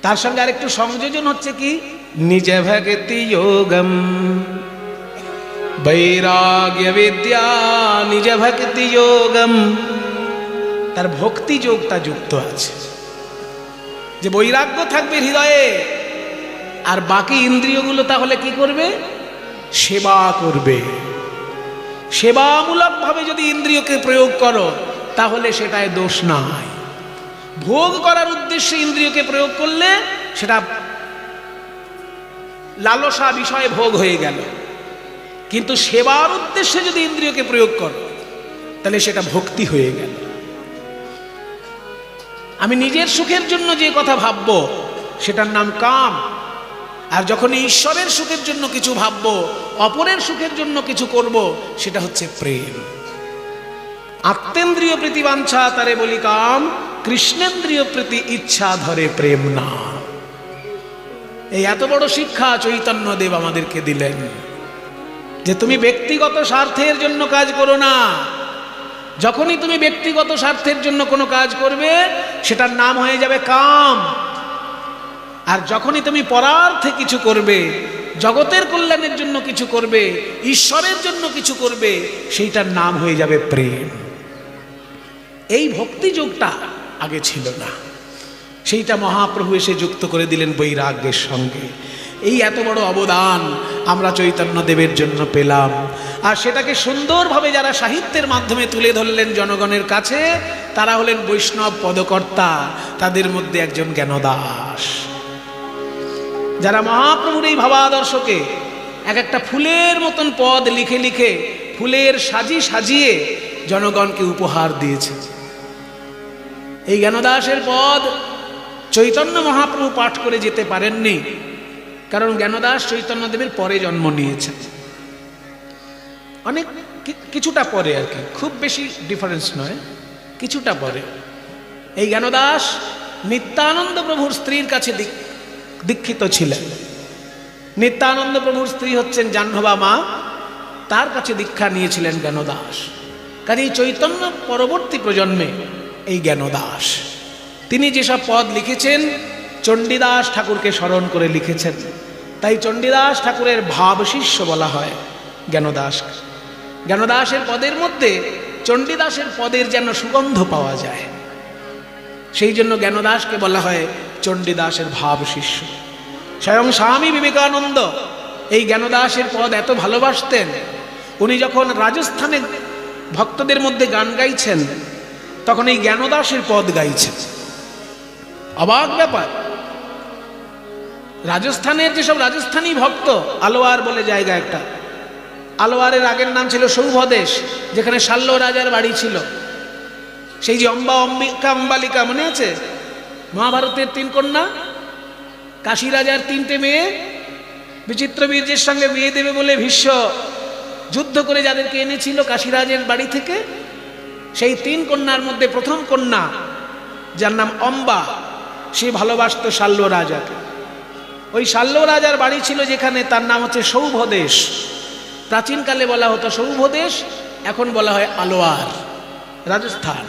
তার সঙ্গে আরেকটু সংযোজন হচ্ছে কি, নিজ ভক্তি যোগম বৈরাগ্য বিদ্যা নিজ ভক্তি যোগম। তার ভক্তি যোগটা যুক্ত আছে, যে বৈরাগ্য থাকবে হৃদয়ে, আর বাকি ইন্দ্রিয়গুলো তাহলে কি করবে? সেবা করবে। সেবামূলক ভাবে যদি ইন্দ্রিয়কে প্রয়োগ করো তাহলে সেটায় দোষ নাই। ভোগ করার উদ্দেশ্যে ইন্দ্রিয়কে প্রয়োগ করলে সেটা লালসা বিষয়ে ভোগ হয়ে গেল, কিন্তু সেবার উদ্দেশ্যে যদি ইন্দ্রিয়কে প্রয়োগ করো তাহলে সেটা ভক্তি হয়ে গেল। আমি নিজের সুখের জন্য যে কথা ভাববো সেটার নাম কাম, আর যখন ঈশ্বরের সুখের জন্য কিছু ভাববো, অপরের সুখের জন্য কিছু করব, সেটা হচ্ছে প্রেম। আত্মেন্দ্রিয় প্রীতি বাঞ্ছা তারে বলি কাম, কৃষ্ণেন্দ্রিয় প্রীতি ইচ্ছা ধরে প্রেম না। এই এত বড় শিক্ষা চৈতন্যদেব আমাদেরকে দিলেন, যে তুমি ব্যক্তিগত স্বার্থের জন্য কাজ করো না। যখনই তুমি ব্যক্তিগত স্বার্থের জন্য কোনো কাজ করবে সেটার নাম হয়ে যাবে কাম। আর যখনই তুমি পরার্থে কিছু করবে, জগতের কল্যাণের জন্য কিছু করবে, ঈশ্বরের জন্য কিছু করবে, সেইটার নাম হয়ে যাবে প্রেম। এই ভক্তি যোগটা আগে ছিল না, সেইটা মহাপ্রভু এসে যুক্ত করে দিলেন বৈরাগ্যের সঙ্গে। এই এত বড় অবদান আমরা চৈতন্যদেবের জন্য পেলাম, আর সেটাকে সুন্দরভাবে যারা সাহিত্যের মাধ্যমে তুলে ধরলেন জনগণের কাছে, তারা হলেন বৈষ্ণব পদকর্তা। তাদের মধ্যে একজন জ্ঞানদাস, যারা মহাপ্রভুর এই ভাবাদর্শকে এক একটা ফুলের মতন পদ লিখে লিখে ফুলের সাজিয়ে জনগণকে উপহার দিয়েছে। এই জ্ঞানদাসের পদ চৈতন্য মহাপ্রভু পাঠ করে যেতে পারেননি, কারণ জ্ঞানদাস চৈতন্যদেবের পরে জন্ম নিয়েছেন, অনেক কিছুটা পরে আর কি, খুব বেশি ডিফারেন্স নয়, কিছুটা পরে। এই জ্ঞানদাস নিত্যানন্দ প্রভুর স্ত্রীর কাছে দীক্ষিত ছিলেন। নিত্যানন্দ প্রভুর স্ত্রী হচ্ছেন জাহ্নবা মা, তার কাছে দীক্ষা নিয়েছিলেন জ্ঞানদাস। কাজে চৈতন্য পরবর্তী প্রজন্মে এই জ্ঞানদাস তিনি যেসব পদ লিখেছেন চণ্ডীদাস ঠাকুরকে স্মরণ করে লিখেছেন, তাই চণ্ডীদাস ঠাকুরের ভাব শিষ্য বলা হয় জ্ঞানদাস। জ্ঞানদাসের পদের মধ্যে চণ্ডীদাসের পদের যেন সুগন্ধ পাওয়া যায়, সেই জন্য জ্ঞানদাসকে বলা হয় চণ্ডীদাসের ভাব শিষ্য। স্বয়ং স্বামী বিবেকানন্দ এই জ্ঞানদাসের পদ এত ভালোবাসতেন, উনি যখন রাজস্থানে ভক্তদের মধ্যে গান গাইছেন তখন এই জ্ঞানদাসের পদ গাইছেন। অবাক ব্যাপার, রাজস্থানের যেসব রাজস্থানী ভক্ত, আলোয়ার বলে জায়গা একটা, আলোয়ারের আগের নাম ছিল সৌভদেশ, যেখানে শাল্য রাজার বাড়ি ছিল। সেই যে অম্বা অম্বিকা অম্বালিকা মনে আছে, মহাভারতের 3 কন্যা, কাশী রাজার 3টে মেয়ে, বিচিত্র বীর্যের সঙ্গে বিয়ে দেবে বলে ভীষ্ম যুদ্ধ করে যাদেরকে এনেছিল কাশীরাজের বাড়ি থেকে, সেই 3 কন্যার মধ্যে প্রথম কন্যা যার নাম অম্বা, সে ভালোবাসত শাল্য রাজাকে। ওই শাল্য রাজার বাড়ি ছিল যেখানে, তার নাম হচ্ছে সৌভদেশ। প্রাচীনকালে বলা হতো সৌভদেশ, এখন বলা হয় আলোয়ার, রাজস্থান।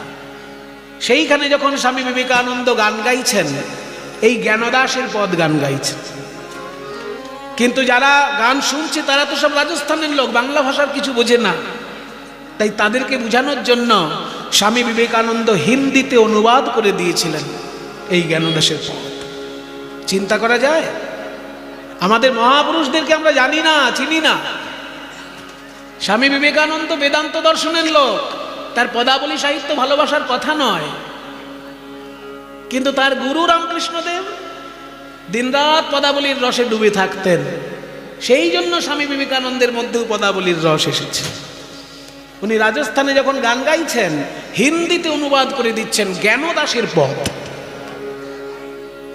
সেইখানে যখন স্বামী বিবেকানন্দ গান গাইছেন, এই জ্ঞানদাসের পদ গান গাইছেন। কিন্তু যারা গান শুনছে তারা তো সব রাজস্থানের লোক, বাংলা ভাষার কিছু বোঝে না, তাই তাদেরকে বোঝানোর জন্য স্বামী বিবেকানন্দ হিন্দিতে অনুবাদ করে দিয়েছিলেন এই জ্ঞানদাসের পদ। চিন্তা করা যায়, আমাদের মহাপুরুষদেরকে আমরা জানি না, চিনি না। স্বামী বিবেকানন্দ বেদান্ত দর্শনের লোক, তার পদাবলী সাহিত্য ভালোবাসার কথা নয়, কিন্তু তার গুরু রামকৃষ্ণদেব দিনরাত পদাবলীর রসে ডুবে থাকতেন, সেই জন্য স্বামী বিবেকানন্দের মধ্যেও পদাবলীর রস এসেছে। উনি রাজস্থানে যখন গান গাইছেন হিন্দিতে অনুবাদ করে দিচ্ছেন জ্ঞানদাসের পদ।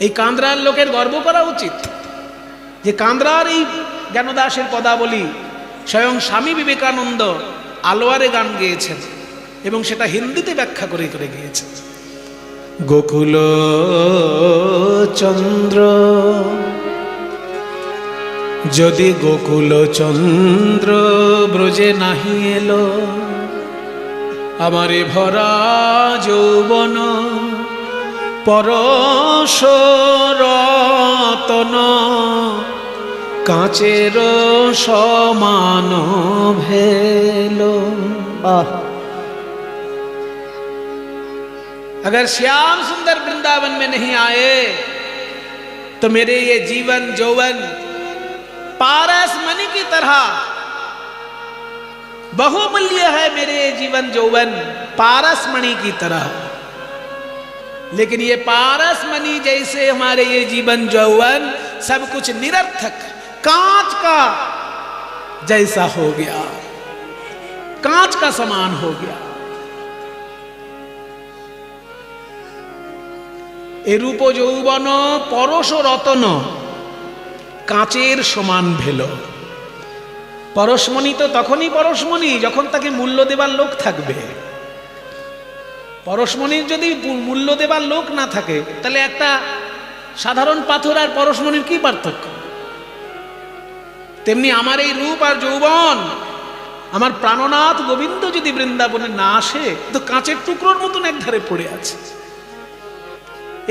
এই কান্দ্রার লোকের গর্ব করা উচিত যে কান্দ্রার এই জ্ঞানদাসের পদাবলী স্বয়ং স্বামী বিবেকানন্দ আলোয়ারে গান গেয়েছেন এবং সেটা হিন্দিতে ব্যাখ্যা করে করে গিয়েছেন। গোকুল চন্দ্র যদি গোকুল চন্দ্র ব্রজে নাহি এলো, আমারে ভরা যৌবন পরশ রতন কাঁচের সমান ভেলো। अगर श्याम सुंदर वृंदावन में नहीं आए तो मेरे ये जीवन यौवन पारस मणि की तरह बहुमूल्य है। मेरे ये जीवन यौवन पारस मणि की तरह, लेकिन ये पारस मणि जैसे हमारे ये जीवन यौवन सब कुछ निरर्थक कांच का जैसा हो गया, कांच का समान हो गया। এ রূপ যৌবন পরশ রতন কাঁচের সমান ভেল। পরশমণি তো তখনই পরশমণি যখন তাকে মূল্য দেবার লোক থাকবে। পরশমণির যদি মূল্য দেবার লোক না থাকে তাহলে একটা সাধারণ পাথর আর পরশমণির কি পার্থক্য? তেমনি আমার এই রূপ আর যৌবন, আমার প্রাণনাথ গোবিন্দ যদি বৃন্দাবনে না আসে তো কাঁচের টুকরোর মতন একধারে পড়ে আছে।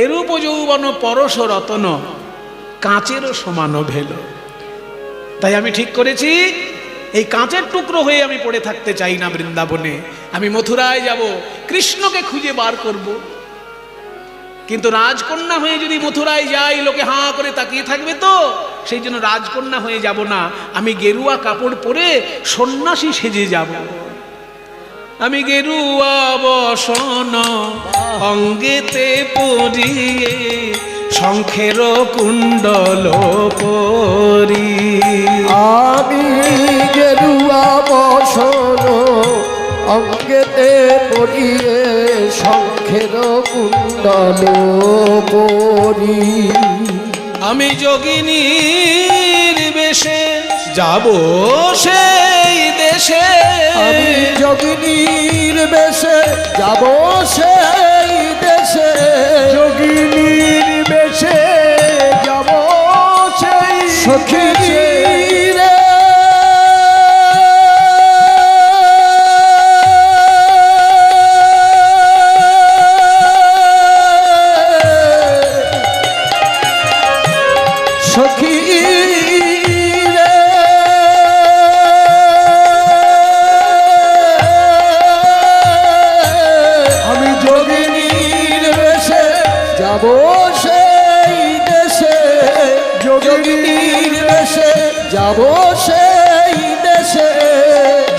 এরূপ যৌবন পরশ রতন কাঁচেরও সমান ভেল। তাই আমি ঠিক করেছি এই কাঁচের টুকরো হয়ে আমি পড়ে থাকতে চাই না বৃন্দাবনে। আমি মথুরায় যাব, কৃষ্ণকে খুঁজে বার করব। কিন্তু রাজকন্যা হয়ে যদি মথুরায় যাই লোকে হাঁ করে তাকিয়ে থাকবে, তো সেই জন্য রাজকন্যা হয়ে যাব না। আমি গেরুয়া কাপড় পরে সন্ন্যাসী সেজে যাব। আমি গেরুয়া বসন অঙ্গেতে পরিয়ে শঙ্খের কুণ্ডল পরি। আমি গেরুয়া বসন অঙ্গেতে পরিয়ে শঙ্খের কুণ্ডল পরি। আমি যোগিনীর বেশে যাব সেই দেশে, আমি যোগিনীর বেশে যাব সেই দেশে, যোগিনীর বেশে যাব সেই সখী রে। সখী রে আমি যোগিনীর বেশে যাব সেই দেশে, যোগিনীর বেশে যাব সেই দেশে,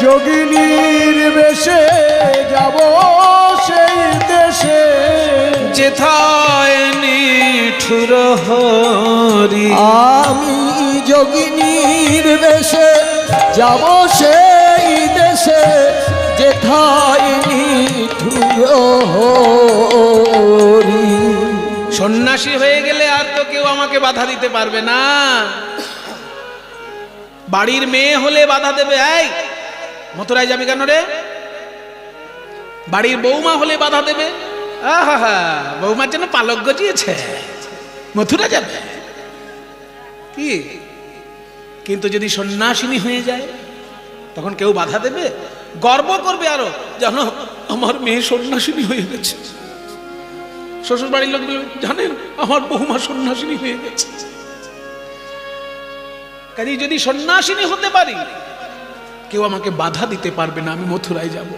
যোগিনীর বেশে যাব সেই দেশে, যেথায় নিঠুর হরি। আমি যোগিনীর বেশে যাব সেই দেশে, যেথায় নিঠুর হরি। সন্ন্যাসী হয়ে গেলে আর তো কেউ আমাকে বাধা দিতে পারবে না। বাড়ির মেয়ে হলে বাধা দেবে, এই মথুরায় যাবি কেন রে? বাড়ির বৌমা হলে বাধা দেবে, আহা বৌমার জন্য পালক গজিয়েছে, মথুরা যাবে কি? কিন্তু যদি সন্ন্যাসিনী হয়ে যায় তখন কেউ বাধা দেবে? গর্ব করবে আরো, জানো আমার মেয়ে সন্ন্যাসিনী হয়ে গেছে। শ্বশুর বাড়ির লোক বলবে, জানেন আমার বৌমা সন্ন্যাসিনী হয়ে গেছে। কাজে যদি সন্ন্যাসিনী হতে পারি কেউ আমাকে বাধা দিতে পারবে না। আমি মথুরায় যাব।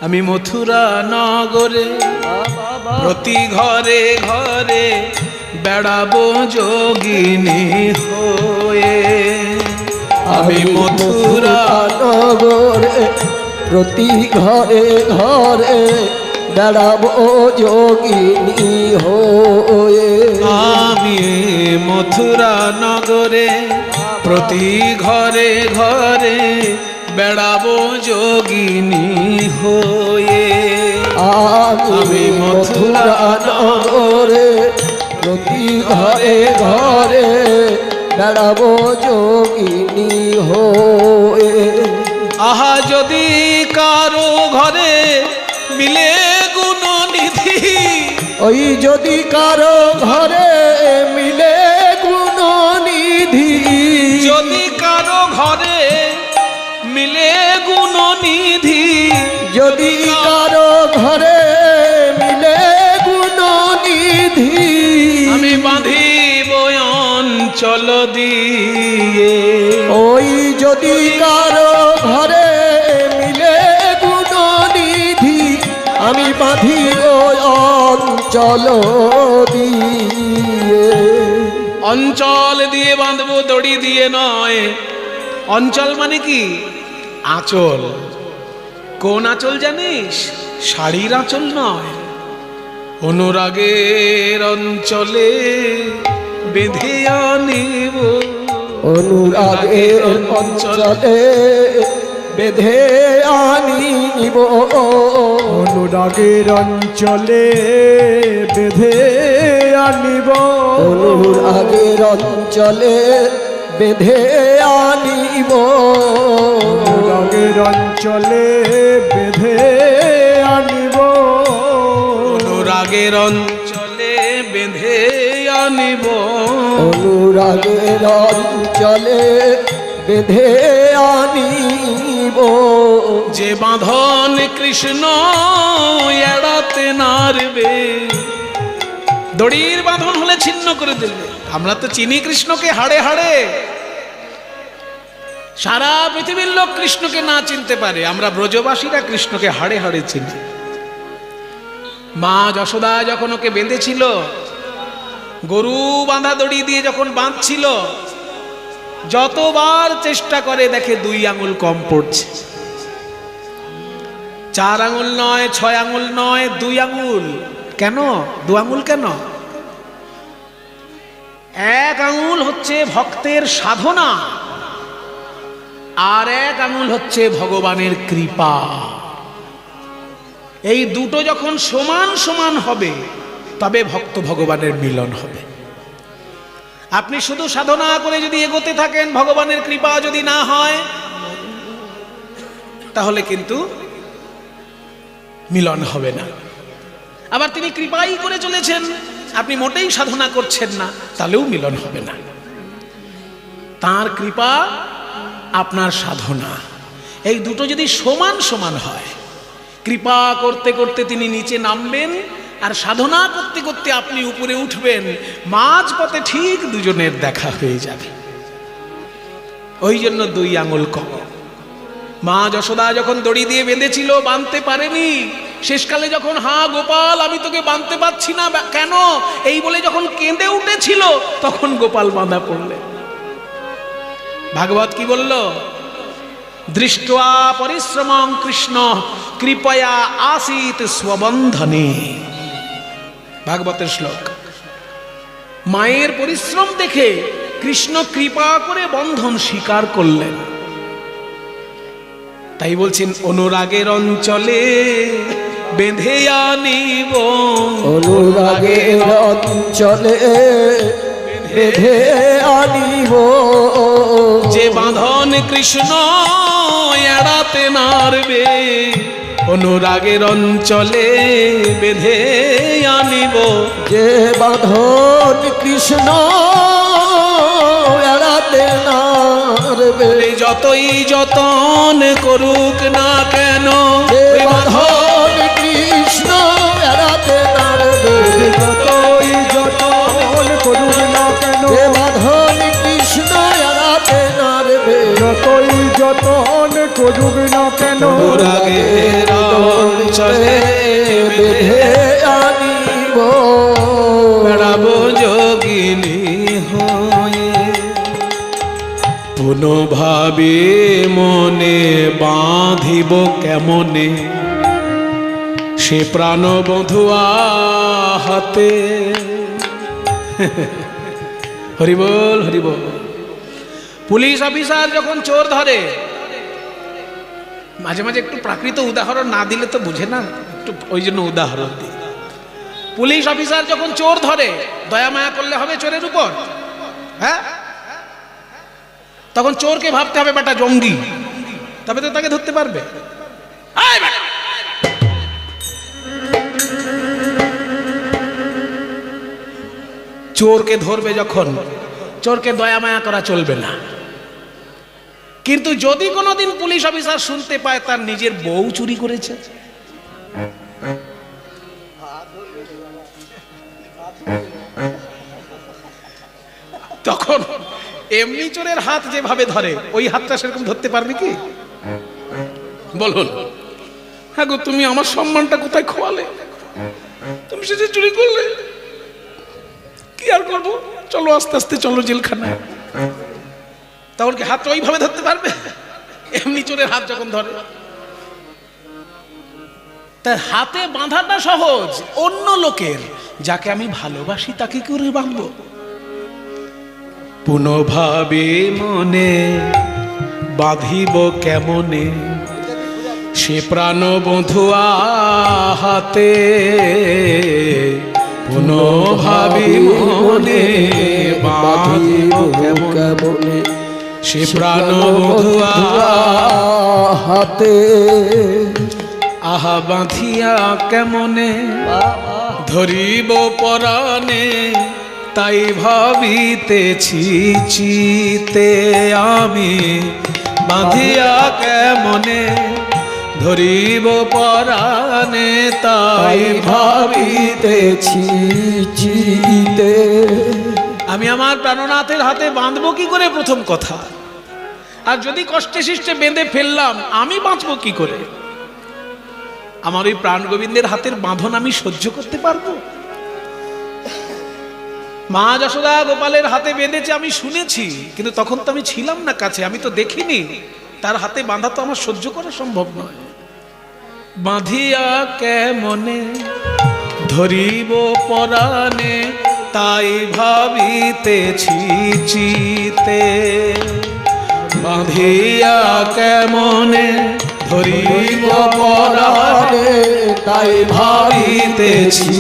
আমি মথুরা নগরে প্রতি ঘরে ঘরে বেড়াবো যোগিনী হয়ে। আমি মথুরা নগরে প্রতি ঘরে ঘরে বেড়াবো যোগিনী হয়ে। আমি মথুরা নগরে প্রতি ঘরে ঘরে বেড়াবো যোগিনী হয়ে। আমি মথুরা নগরে প্রতি ঘরে ঘরে বেড়াবো যোগিনী হয়ে। আহা যদি কারো ঘরে মিলে গুণনিধি, ওই যদি কারো ঘরে মিলে গুণনিধি, যদি কারো ঘরে মিলে গুণনিধি, যদি কারো ঘরে মিলে গুণনিধি, আমি বাঁধিব অঞ্চল দিয়ে। ওই যদি কারো ঘরে মিলে গুণনিধি, আমি বাঁধিব অঞ্চল দিয়ে। অঞ্চল দিয়ে বাঁধবো, দড়ি দিয়ে নয়। অঞ্চল মানে কি? আঁচল। কোন আঁচল জানিস? শাড়ির আঁচল নয়, অনুরাগের অঞ্চলে বেঁধে আনিব। অনুরাগের অঞ্চলে বেঁধে আনিব। অনুরাগের অঞ্চলে বেঁধে আনিব। অনুরাগের অঞ্চলে বেঁধে আনিব। অনুরাগের অঞ্চলে বেঁধে আনিব। অনুরাগের অঞ্চলে বেঁধে আনিব। অনুরাগের অঞ্চলে বেঁধে আনিব। যে বাঁধন কৃষ্ণ এড়াতে নারবে, দড়ির বাঁধন হলে ছিন্ন করে দেবে। আমরা তো চিনি কৃষ্ণকে হাড়ে হাড়ে। সারা পৃথিবীর লোক কৃষ্ণকে না চিনতে পারে, আমরা ব্রজবাসীরা কৃষ্ণকে হাড়ে হাড়ে চিনি। মা যশোদা যখন ওকে বেঁধেছিল, গরু বাঁধা দড়ি দিয়ে যখন বাঁধছিল, যতবার চেষ্টা করে দেখে 2 আঙুল কম পড়ছে। 4 আঙুল নয়, 6 আঙুল নয়, 2 আঙুল। কেন 2 আঙুল কেন? 1 আঙুল হচ্ছে ভক্তের সাধনা, আর 1 আঙুল হচ্ছে ভগবানের কৃপা। এই দুটো যখন সমান সমান হবে তবে ভক্ত ভগবানের মিলন হবে। আপনি শুধু সাধনা করে যদি এগোতে থাকেন, ভগবানের কৃপা যদি না হয়, তাহলে কিন্তু মিলন হবে না। আবার তিনি কৃপাই করে চলেছেন, আপনি মোটেই সাধনা করছেন না, তাহলেও মিলন হবে না। তার কৃপা আপনার সাধনা, এই দুটো যদি সমান সমান হয়, কৃপা করতে করতে তিনি নিচে নামবেন, আর সাধনা করতে করতে আপনি উপরে উঠবেন, মাঝ পথে ঠিক দুজনের দেখা হয়ে যাবে। ওই জন্য 2 আঙুল কম। মা যশোদা যখন দড়ি দিয়ে বেঁধেছিল, বাঁধতে পারেনি। শেষকালে যখন, হা গোপাল আমি তোকে বাঁধতে পারছি না কেন, এই বলে যখন কেঁদে উঠেছিল, তখন গোপাল বাঁধা পড়লেন। ভাগবত কি বলল? দৃষ্ট্বা পরিশ্রমং কৃষ্ণ কৃপয়া আসিত স্ববন্ধনে। ভাগবতের শ্লোক। মায়ের পরিশ্রম দেখে কৃষ্ণ কৃপা করে বন্ধন স্বীকার করলেন। তাই বলছেন, অনুরাগের অঞ্চলে বেঁধে আনিব, অনুরাগের অঞ্চলে বেঁধে আনিব, যে বাঁধন কৃষ্ণ এড়াতে নারবে, অনুরাগের অঞ্চলে বেঁধে আনিব, যে বাঁধন কৃষ্ণ এড়াতে নারবে, যতই যতন করুক না কেন, যে বাঁধন কৃষ্ণ এড়াতে নারবে, যতই যতন করুক না কেন, যে বাঁধন কৃষ্ণ এড়াতে নারবে, যতই যতন করুক না কেন, অনুরাগের অঞ্চলে বেঁধে আনিব, বেড়াবো যোগিনী হয়ে, পুনঃভাবে মনে বাঁধিব কেমনে, সে প্রাণ বধুয়া হাতে। হরিবল হরিবল। পুলিশ অফিসার যখন চোর ধরে, মাঝে মাঝে একটু প্রাকৃত উদাহরণ না দিলে তো বুঝে না, একটু ওই জন্য উদাহরণ দিই। পুলিশ অফিসার যখন চোর ধরে, দয়া মায়া করলে হবে চোরের উপর? হ্যাঁ, তখন চোরকে ভাবতে হবে বেটা জঙ্গি, তবে তো তাকে ধরতে পারবে। চোরকে ধরবে যখন, চোরকে দয়া মায়া করা চলবে না। কিন্তু যদি কোনোদিন পুলিশ অফিসার শুনতে পায় তার নিজের বউ চুরি করেছে, তখন এমনি চোরের হাত যেভাবে ধরে, ওই হাতটা সেরকম ধরতে পারবে কি? বলুন। হ্যাঁ গো, তুমি আমার সম্মানটা কোথায় খোয়ালে, তুমি সে যে চুরি করলে, কি আর করবো, চলো আস্তে আস্তে চলো জেলখানায়। তখন কি হাতটা ওইভাবে ধরতে পারবে? এমনি চোরের হাত যখন ধরে, তার হাতে বাঁধাটা সহজ, অন্য লোকের, যাকে আমি ভালোবাসি তাকে করে বাঁধবো। পুনঃভাবে মনে বাঁধিব কেমনে, সে প্রাণ বধুয়া হাতে, পুনঃভাবে মনে বাঁধিব কেমনে, সে প্রাণ বধুয়া হাতে, আহা বাঁধিয়া কেমনে ধরিব পরাণে, তাই ভাবিতেছি চিতে আমি, বাঁধিয়া কেমনে ধরিব পরাণে, তাই ভাবিতেছি চিতে। আমি আমার প্রাণনাথের হাতে বাঁধবো কি করে, প্রথম কথা। আর যদি কষ্টে শিষ্টে বেঁধে ফেললাম, আমি বাঁচবো কি করে? আমার ওই প্রাণ গোবিন্দের হাতের বাঁধন আমি সহ্য করতে পারবো? মা যশোদা গোপালের হাতে বেঁধেছে আমি শুনেছি, কিন্তু তখন তো আমি ছিলাম না কাছে, আমি তো দেখিনি। তার হাতে বাঁধা তো আমার সহ্য করা সম্ভব নয়। বাঁধিয়া কেমনে ধরিব পরাণে, তাই ভাবিতেছি চিতে, বাঁধিয়া কেমনে ধরিব পরাণে তাই ভাবিতেছি।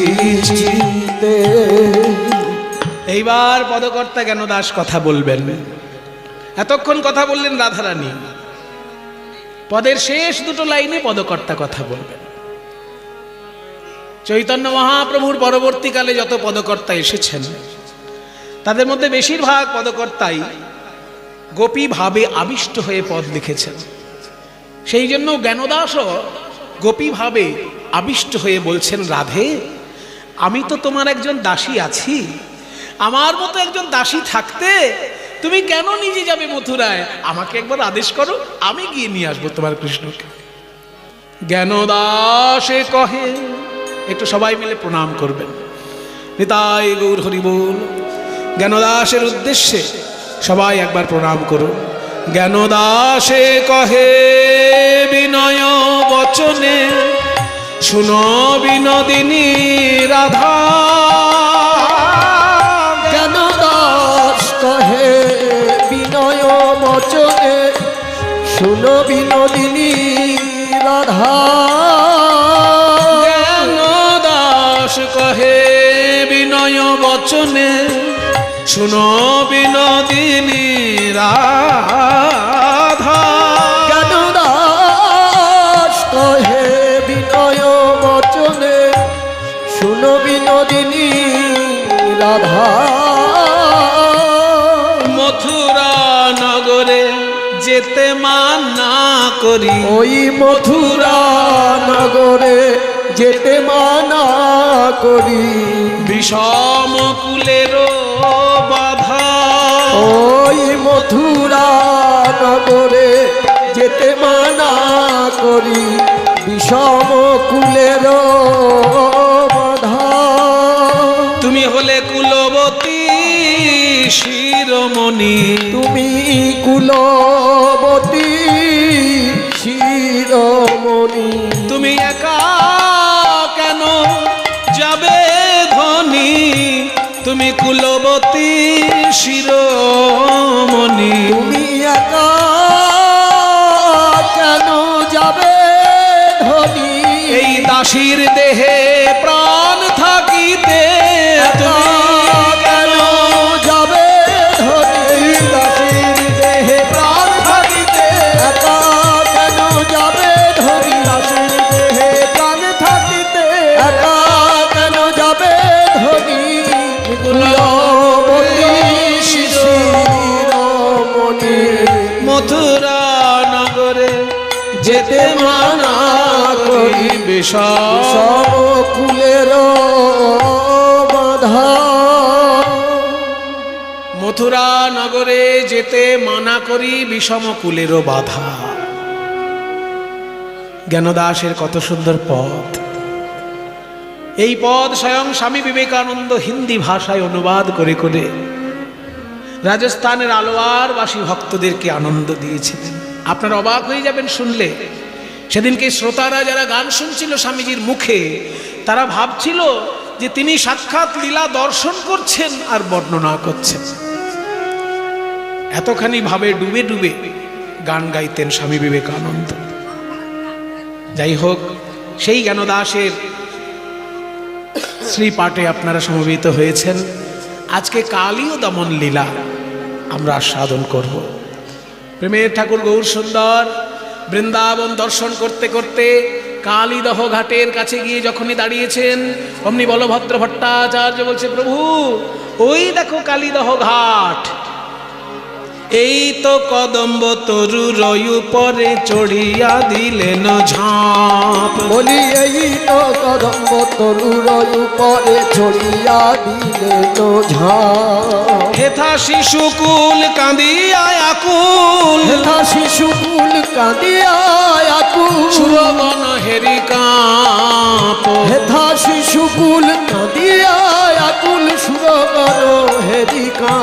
ভাবিতে। এইবার পদকর্তা জ্ঞানদাস কথা বলবেন। এতক্ষণ কথা বললেন রাধারানী, পদের শেষ দুটো লাইনে পদকর্তা কথা বলবেন। চৈতন্য মহাপ্রভুর পরবর্তীকালে যত পদকর্তা এসেছেন তাদের মধ্যে বেশিরভাগ পদকর্তাই গোপী ভাবে আবিষ্ট হয়ে পদ লিখেছেন। সেই জন্য জ্ঞানদাসও গোপী ভাবে আবিষ্ট হয়ে বলছেন, রাধে আমি তো তোমার একজন দাসী আছি, আমার মতো একজন দাসী থাকতে তুমি কেন নিজে যাবে মথুরায়? আমাকে একবার আদেশ করো, আমি গিয়ে নিয়ে আসবো তোমার কৃষ্ণকে। জ্ঞানদাসে কহে, একটু সবাই মিলে প্রণাম করবেন। নিতাই গৌর হরি বল। জ্ঞানদাসের উদ্দেশ্যে সবাই একবার প্রণাম করুন। জ্ঞানদাসে কহে বিনয় বচনে, শুনো বিনোদিনী রাধা। জ্ঞানদাস কহে বিনয় বচনে, শুনো বিনোদিনী রাধা। জ্ঞানদাস কহে বিনয় বচনে, শুনো বিনোদিনী রাধা। জ্ঞানদাস কহে বিনয় বচনে, শুনো বিনোদিনী রাধা। মথুরা নগরে যেতে মানা করি, ওই মথুরা নগরে যেতে মানা করি, বিষম কুলের বাধা। ওই মথুরা নগরে যেতে মানা করি, বিষম কুলের বাধা। তুমি হলে কুলবতী শিরোমণি, তুমি কুলবতী শিরোমণি, তুমি একা কেন যাবে ধনী? তুমি কুলবতী শিরোমণি, তুমি একা কেন যাবে ধনী? এই দাসীর দেহে প্রাণ থাকিতে তুমি কেন যাবে ধনী? দাসীর দেহে প্রাণ থাকিতে, একা কেন যাবে ধনী? দাসীর দেহে প্রাণ থাকিতে একা কেন যাবে ধনী? কুলবতী শিরোমণি, মথুরা নগরে যেতে মানা করি, বিষম সব কুলের বাধা। মথুরা নগরে যেতে মানা করি, বিষম কুলেরও বাধা। জ্ঞানদাসের কত সুন্দর পদ। এই পদ স্বয়ং স্বামী বিবেকানন্দ হিন্দি ভাষায় অনুবাদ করে করে রাজস্থানের আলোয়ারবাসী ভক্তদেরকে আনন্দ দিয়েছিলেন। আপনারা অবাক হয়ে যাবেন শুনলে। সেদিনকে শ্রোতারা যারা গান শুনছিল স্বামীজির মুখে, তারা ভাবছিল যে তিনি সাক্ষাৎ লীলা দর্শন করছেন আর বর্ণনা করছেন। এতখানি ভাবে ডুবে ডুবে গান গাইতেন স্বামী বিবেকানন্দ। যাই হোক, সেই জ্ঞানদাসের শ্রীপাঠে আপনারা সমবেত হয়েছেন। আজকে কালী ও দমন লীলা আমরা আস্বাদন করব। প্রেমের ঠাকুর গৌর সুন্দর বৃন্দাবন দর্শন করতে করতে কালীদহ ঘাটের কাছে গিয়ে যখনই দাঁড়িয়েছেন, অমনি বলভদ্র ভট্টাচার্য বলছে, প্রভু ওই দেখো কালীদহ ঘাট, এই তো কদম্ব তরু রয়ু পরে চড়িয়া দিলেন ঝাঁপ। বলি এই তো কদম্ব তরুর উপরে ছড়িয়া দিলে তো ঝাঁপ। হেথা শিশুকুল কাঁদিয়া আকুল, হেথা শিশুকুল কাঁদিয়া আকুল, সুরবন হেরি কাঁপ। হেথা শিশুকুল কাঁদিয়া আকুল, সুরবন হেরিকা।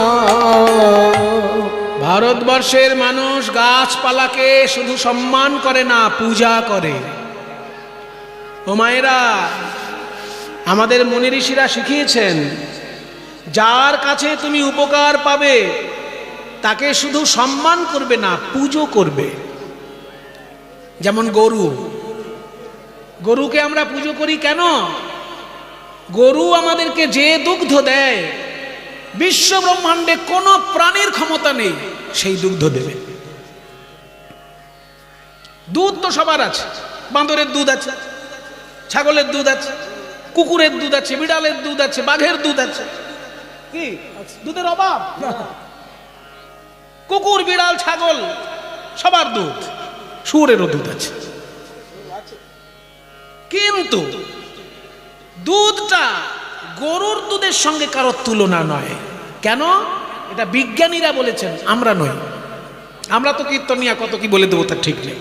ভারতবর্ষের মানুষ গাছপালাকে শুধু সম্মান করে না, পূজা করে। ও মায়েরা, আমাদের মুনি ঋষিরা শিখিয়েছেন, যার কাছে তুমি উপকার পাবে তাকে শুধু সম্মান করবে না, পুজো করবে। যেমন গরু, গরুকে আমরা পুজো করি কেন? গরু আমাদেরকে যে দুগ্ধ দেয়, বিশ্ব ব্রহ্মাণ্ডে কোনো প্রাণীর ক্ষমতা নেই সেই দুগ্ধ দেবে। দুধ তো সবার আছে, বাঁদরের দুধ আছে, ছাগলের দুধ আছে, কুকুরের দুধ আছে, বিড়ালের দুধ আছে, বাঘের দুধ আছে, কি দুধের অভাব? কুকুর, বিড়াল, ছাগল সবার দুধ, শুয়োরেরও দুধ আছে। কিন্তু দুধটা গরুর দুধের সঙ্গে কারোর তুলনা নয়। কেন? এটা বিজ্ঞানীরা বলেছেন, আমরা নই। আমরা তো কীর্তনিয়া কত কি বলে দেবো তার ঠিক নেই,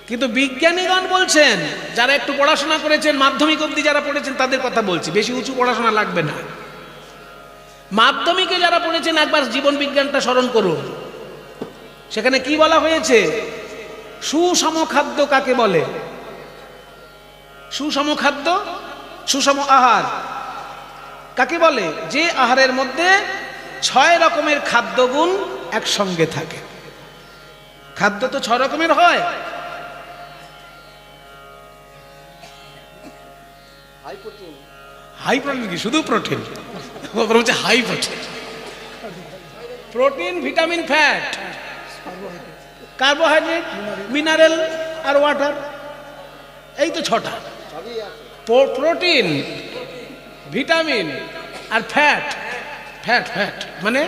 কিন্তু বিজ্ঞানীগণ বলছেন, যারা একটু পড়াশোনা করেছেন, মাধ্যমিক অবধি যারা পড়েছেন তাদের কথা বলছি, বেশি উঁচু পড়াশোনা লাগবে না। মাধ্যমিকে যারা পড়েছেন একবার জীবন বিজ্ঞানটা স্মরণ করুন। সেখানে কি বলা হয়েছে? সুষম খাদ্য কাকে বলে? সুষম খাদ্য, সুষম আহার কাকে বলে? যে আহারের মধ্যে 6 রকমের খাদ্যগুণ একসঙ্গে থাকে। খাদ্য তো 6 রকমের হয়। হাই প্রোটিন কি শুধু প্রোটিন? বলছে high protein, protein, vitamin, fat, carbohydrate, mineral আর ওয়াটার, এই তো 6টা। প্রোটিন, ভিটামিন আর ফ্যাট। ফ্যাট ফ্যাট মানে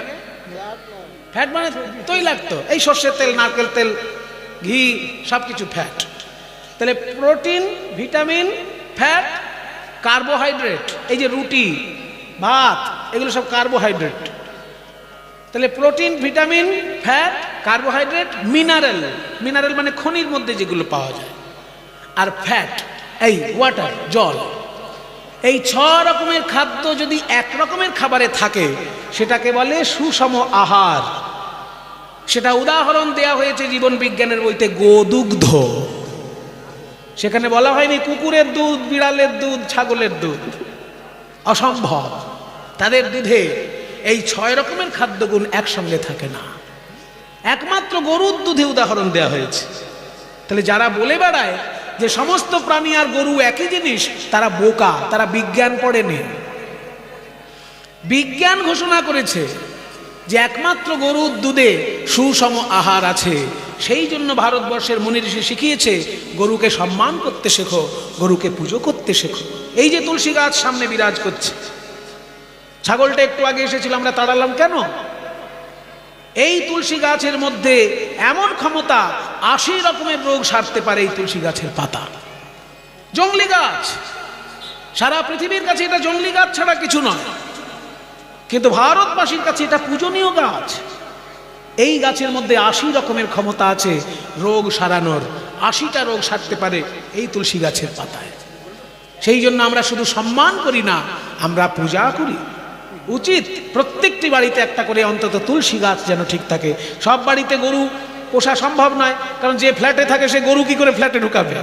ফ্যাট মানে তৈলাক্ত, এই সর্ষের তেল, নারকেল তেল, ঘি সবকিছু ফ্যাট। তাহলে প্রোটিন, ভিটামিন, ফ্যাট, কার্বোহাইড্রেট, এই যে রুটি, ভাত, এগুলো সব কার্বোহাইড্রেট। তাহলে protein, vitamin, fat, carbohydrate, mineral, mineral মানে খনির মধ্যে যেগুলো পাওয়া যায়, আর ফ্যাট এই ওয়াটার, জল। এই 6 রকমের খাদ্য যদি এক রকমের খাবারে থাকে সেটাকে বলে সুষম আহার। সেটা উদাহরণ দেয়া হয়েছে জীবন বিজ্ঞানের বইতে, গোদুগ্ধ। সেখানে বলা হয়নি কুকুরের দুধ, বিড়ালের দুধ, ছাগলের দুধ, অসম্ভব। তাদের দুধে এই 6 রকমের খাদ্যগুণ একসঙ্গে থাকে না, একমাত্র গরুর দুধে উদাহরণ দেয়া হয়েছে। তাহলে যারা বলে বেড়ায় যে সমস্ত প্রাণী আর গরু একই জিনিস, তারা বোকা, তারা বিজ্ঞান পড়েনি। বিজ্ঞান ঘোষণা করেছে যে একমাত্র গরুর দুধে সুষম আহার আছে। সেই জন্য ভারতবর্ষের মুনি ঋষি শিখিয়েছে গরুকে সম্মান করতে শেখো, গরুকে পুজো করতে শেখো। এই যে তুলসী গাছ সামনে বিরাজ করছে, ছাগলটা একটু আগে এসেছিল, আমরা তাড়ালাম কেন? এই তুলসী গাছের মধ্যে এমন ক্ষমতা, 80 রকমের রোগ সারতে পারে এই তুলসী গাছের পাতা। জংলি গাছ, সারা পৃথিবীর কাছে এটা জংলি গাছ ছাড়া কিছু নয়, কিন্তু ভারতবাসীর কাছে এটা পূজনীয় গাছ। এই গাছের মধ্যে 80 রকমের ক্ষমতা আছে রোগ সারানোর, 80টা রোগ সারতে পারে এই তুলসী গাছের পাতায়। সেই জন্য আমরা শুধু সম্মান করি না, আমরা পূজা করি। উচিত প্রত্যেকটি বাড়িতে একটা করে অন্তত তুলসী গাছ যেন ঠিক থাকে। সব বাড়িতে গরু পোষা সম্ভব নয়, কারণ যে ফ্ল্যাটে থাকে সে গরু কি করে ফ্ল্যাটে ঢুকাবে?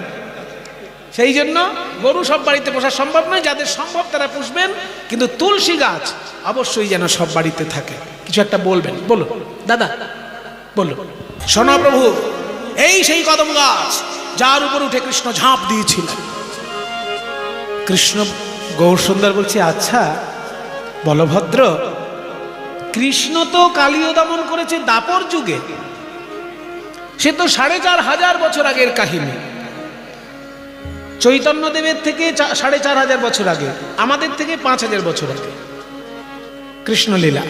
সেই জন্য গরু সব বাড়িতে পোষা সম্ভব নয়, যাদের সম্ভব তারা পুষবেন, কিন্তু তুলসী গাছ অবশ্যই যেন সব বাড়িতে থাকে। কিছু একটা বলবেন, বলুন দাদা, বলুন। শোনো প্রভু, এই সেই কদম গাছ যার উপর উঠে কৃষ্ণ ঝাঁপ দিয়েছিলেন। কৃষ্ণ গৌরসুন্দর বলছে, আচ্ছা বলভদ্র, কৃষ্ণ তো কালীয় দমন করেছে দাপর যুগে, সে তো 4500 বছর আগের কাহিনী। চৈতন্যদেবের থেকে 4500 বছর আগে, আমাদের থেকে 5000 বছর আগে কৃষ্ণলীলা,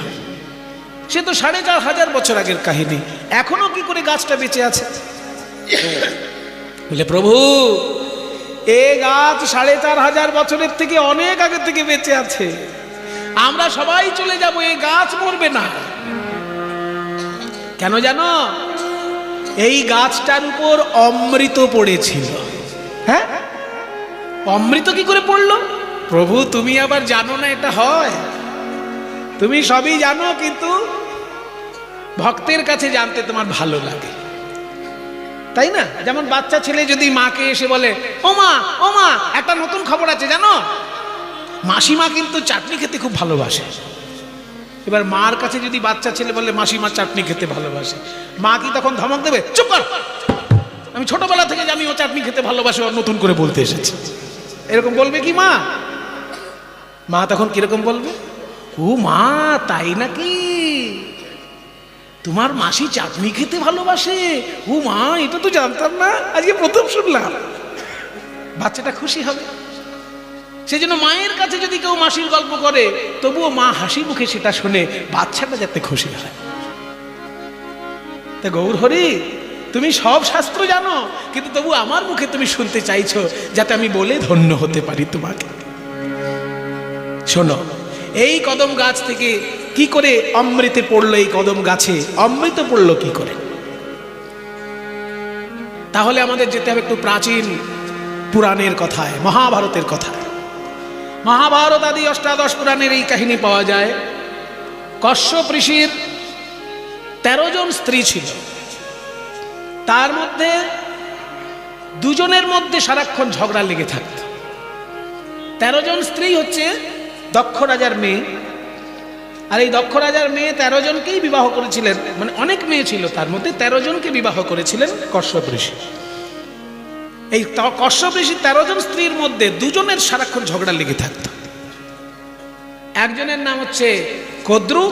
সে তো 4500 বছর আগের কাহিনী। এখনো কি করে গাছটা বেঁচে আছে? বলে প্রভু, এ গাছ 4500 বছরের থেকে অনেক আগে থেকে বেঁচে আছে, আমরা সবাই চলে যাব, এই গাছ মরবে না। কেন জানো? এই গাছটার উপর অমৃত পড়েছিল। হ্যাঁ, অমৃত কি করে পড়লো? প্রভু তুমি আবার জানো না এটা হয়? তুমি সবই জানো, কিন্তু ভক্তের কাছে জানতে তোমার ভালো লাগে, তাই না? যেমন বাচ্চা ছেলে যদি মাকে এসে বলে, ও মা, ও মা, একটা নতুন খবর আছে জানো, মাসিমা কিন্তু চাটনি খেতে খুব ভালোবাসে। এবার মার কাছে যদি বাচ্চা ছেলে বলে মাসিমা চাটনি খেতে ভালোবাসে, মা কি তখন ধমক দেবে? চুপ কর, আমি ছোটবেলা থেকে যে আমি ও চাটনি খেতে ভালোবাসি, ওর নতুন করে বলতে এসেছি। এরকম বলবে কি মা? মা তখন কিরকম বলবে? ও মা, তাই নাকি? তোমার মাসি চাটনি খেতে ভালোবাসে? ও মা, এটা তো জানতাম না, আজকে প্রথম শুনলাম। বাচ্চাটা খুশি হবে। সেই জন্য মায়ের কাছে যদি কেউ মাসির গল্প করে, তবুও মা হাসি মুখে সেটা শুনে বাচ্চাটা যাতে খুশি হয়। তা গৌর হরি, তুমি সব শাস্ত্র জানো, কিন্তু তবু আমার মুখে তুমি শুনতে চাইছো যাতে আমি বলে ধন্য হতে পারি তোমাকে। শোনো, এই কদম গাছ থেকে কি করে অমৃতে পড়লো? এই কদম গাছে অমৃত পড়লো কি করে? তাহলে আমাদের যেতে হবে একটু প্রাচীন পুরাণের কথায়, মহাভারতের কথায়। মহাভারত আদি অষ্টাদশ পুরাণের এই কাহিনী পাওয়া যায়। কশ্যপ ঋষির 13 জন স্ত্রী ছিল। তার মধ্যে দুজনের মধ্যে সারাক্ষণ ঝগড়া লেগে থাকত। 13 জন স্ত্রী হচ্ছে দক্ষ রাজার মেয়ে। আর এই দক্ষ রাজার মেয়ে 13 জনকেই বিবাহ করেছিলেন, মানে অনেক মেয়ে ছিল, তার মধ্যে 13 জনকে বিবাহ করেছিলেন কশ্যপ ঋষি। এই কশ্যপ ঋষির 13 জন স্ত্রীর মধ্যে দুজনের সারাক্ষণ ঝগড়া লেগে থাকত। একজনের নাম হচ্ছে কদ্রু,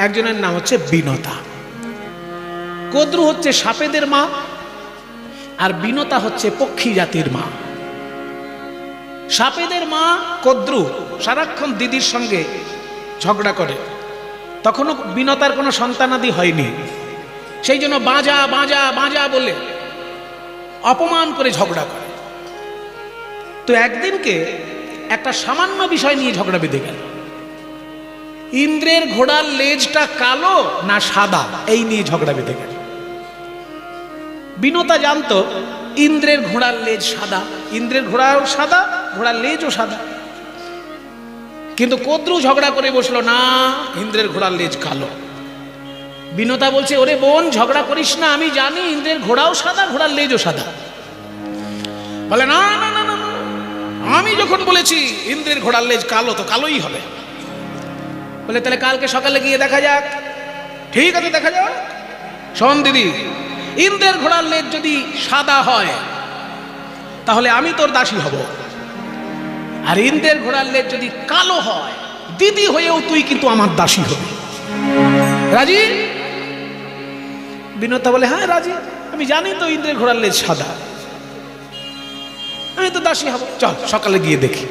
একজনের নাম হচ্ছে বিনতা। কদ্রু হচ্ছে সাপেদের মা, আর বিনতা হচ্ছে পক্ষী জাতির মা। সাপেদের মা কদ্রু সারাক্ষণ দিদির সঙ্গে ঝগড়া করে। তখনও বিনতার কোনো সন্তানাদি হয়নি, সেই জন্য বাজা বাজা বাজা বলে অপমান করে ঝগড়া করে। তো একদিনকে একটা সামান্য বিষয় নিয়ে ঝগড়া বেঁধে গেল। ইন্দ্রের ঘোড়ার লেজটা কালো না সাদা, এই নিয়ে ঝগড়া বেঁধে গেল। বিনতা জানতো ইন্দ্রের ঘোড়ার লেজ সাদা, ইন্দ্রের ঘোড়াও সাদা, ঘোড়ার লেজও সাদা। কিন্তু কদ্রু ঝগড়া করে বসলো, না, ইন্দ্রের ঘোড়ার লেজ কালো। বিনতা বলছে, ওরে বোন, ঝগড়া করিস না, আমি জানি ইন্দ্রের ঘোড়াও সাদা, ঘোড়ার লেজও সাদা। বলে, না না না না, আমি যখন বলেছি ইন্দ্রের ঘোড়ার লেজ কালো, তো কালোই হবে। বলে, তাহলে কালকে সকালে গিয়ে দেখা যাক। ঠিক আছে, দেখা যাক। শোন দিদি, ইন্দ্রের ঘোড়ার লেজ যদি সাদা হয় তাহলে আমি তোর দাসী হব, আর ইন্দ্রের ঘোড়ার লেজ যদি কালো হয়, দিদি হয়েও তুই কিন্তু আমার দাসী হবি। রাজি? বিনতা বলে, হ্যাঁ রাজি, আমি জানি তো ইন্দ্রের ঘোড়ার লেজ সাদা, আমি তো দাসী হব। চল সকালে গিয়ে দেখি।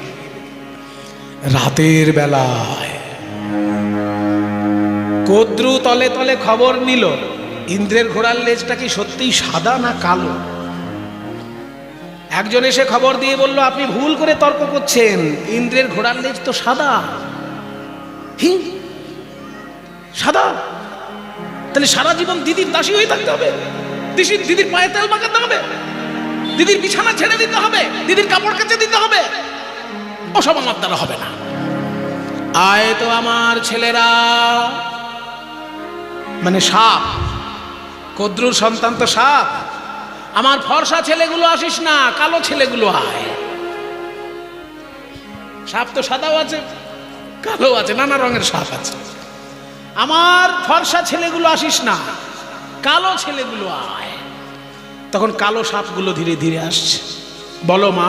রাতের বেলায় কদ্রু তলে তলে খবর নিল ইন্দ্রের ঘোড়ার লেজটা কি সত্যিই সাদা না কালো। একজন এসে খবর দিয়ে বলল, আপনি ভুল করে তর্ক করছেন, ইন্দ্রের ঘোড়ার লেজ তো সাদা। হি, সাদা? তাহলে সারা জীবন দিদির দাসী হয়ে থাকতে হবে, দিদির পায়ে তেল মাখাতে হবে, দিদির বিছানা ছেড়ে দিতে হবে, দিদির কাপড় কেচে দিতে হবে। ওসব আমার দ্বারা হবে না। আয় তো আমার ছেলেরা, মানে সাপ, কদ্রুর সন্তান তো সাপ, আমার ফর্সা ছেলেগুলো আসিস না, কালো ছেলেগুলো আয়। সাপ তো সাদাও আছে, কালো আছে, নানা রঙের সাপ আছে। আমার ফর্সা ছেলেগুলো আসিস না, কালো ছেলেগুলো আয়। তখন কালো সাপগুলো ধীরে ধীরে আসছে। বলো মা,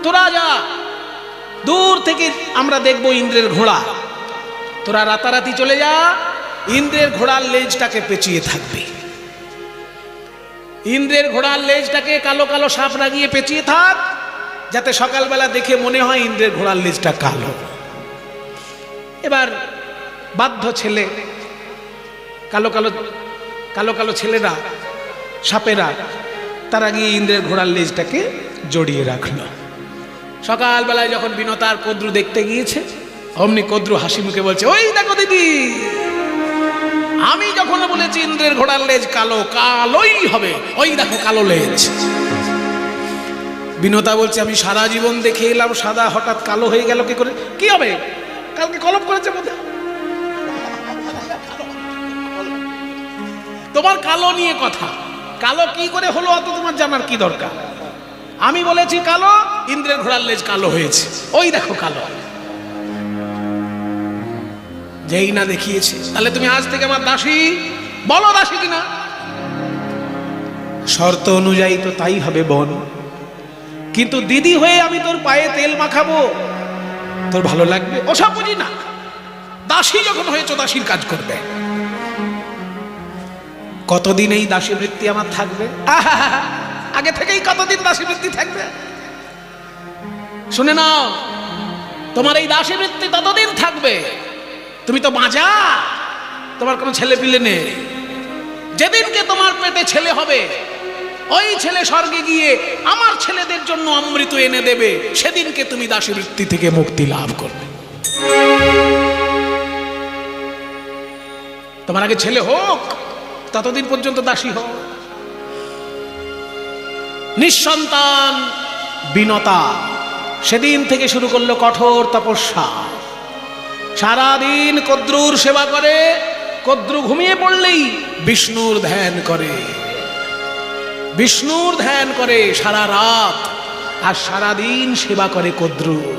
তোরা যা, দূর থেকে আমরা দেখবো ইন্দ্রের ঘোড়া, তোরা রাতারাতি চলে যা, ইন্দ্রের ঘোড়ার লেজটাকে পেঁচিয়ে থাকবে। ইন্দ্রের ঘোড়ার লেজটাকে কালো কালো সাপ লাগিয়ে পেঁচিয়ে থাক, যাতে সকালবেলা দেখে মনে হয় ইন্দ্রের ঘোড়ার লেজটা কালো। এবার বাধ্য ছেলে, কালো কালো কালো কালো ছেলেরা, সাপেরা, তারা গিয়ে ইন্দ্রের ঘোড়ার লেজটাকে জড়িয়ে রাখলো। সকালবেলায় যখন বিনতার কদ্রু দেখতে গিয়েছে, অমনি কদ্রু হাসি মুখে বলছে, ওই দেখো দিদি, আমি যখন বলেছি ইন্দ্রের ঘোড়ার লেজ কালো, কালোই হবে, ওই দেখো কালো লেজ। বিনতা বলছে, আমি সারা জীবন দেখে এলাম সাদা, হঠাৎ কালো হয়ে গেল কি করে? কি হবে? কালকে কলপ করেছে বোধ হয়। তোমার কালো নিয়ে কথা, কালো কি করে হলো অত তোমার জানার কি দরকার? আমি বলেছি কালো, ইন্দ্রের ঘোড়ার লেজ কালো হয়েছে, ওই দেখো কালো। যেই না দেখিয়েছে, তাহলে তুমি আজ থেকে আমার দাসী, বলো দাসী কিনা? শর্ত অনুযায়ী তো তাই হবে বোন, কিন্তু দিদি হয়ে আমি তোর পায়ে তেল মাখাবো, তোর ভালো লাগবে? ওসব বুঝি না, দাসী যখন হয়েছ দাসীর কাজ করবে। কতদিন এই দাসী বৃত্তি আমার থাকবে? আগে থেকেই কতদিন দাসী বৃত্তি থাকবে? শুনে নাও, তোমার এই দাসী বৃত্তি ততদিন থাকবে, তুমি তো বাঁচা, তোমার কোনো ছেলে পিলে নেই। যেদিনকে তোমার পেটে ছেলে হবে, ওই ছেলে স্বর্গে গিয়ে আমার ছেলেদের জন্য অমৃত এনে দেবে, সেদিনকে তুমি দাসী বৃত্তি থেকে মুক্তি লাভ করবে। তোমার আগে ছেলে হোক, ততদিন পর্যন্ত দাসী হোক। নিঃসন্তান বিনতা সেদিন থেকে শুরু করলো কঠোর তপস্যা। সারাদিন কদ্রুর সেবা করে, কদ্রু ঘুমিয়ে পড়লেই বিষ্ণুর ধ্যান করে, বিষ্ণুর ধ্যান করে সারা রাত, আর সারাদিন সেবা করে কদ্রুর।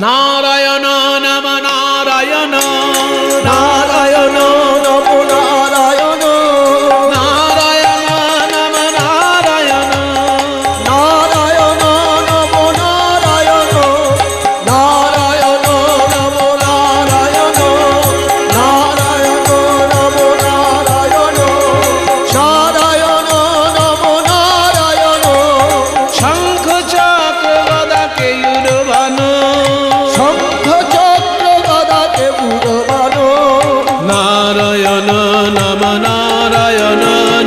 নারায়ণ নম নারায়ণ, নারায়ণ নম নারায়ণ, নারায়ণ নম নারায়ণ, নারায়ণ নম নারায়ণ, নারায়ণ নম নারায়ণ, নারায়ণ নম নারায়ণ, নারায়ণ নম নারায়ণ, শঙ্খ চক্র গদা কেয়ুরবাণ, শঙ্খ চক্র গদাকে পুরবাণ, নারায়ণ নম নারায়ণ,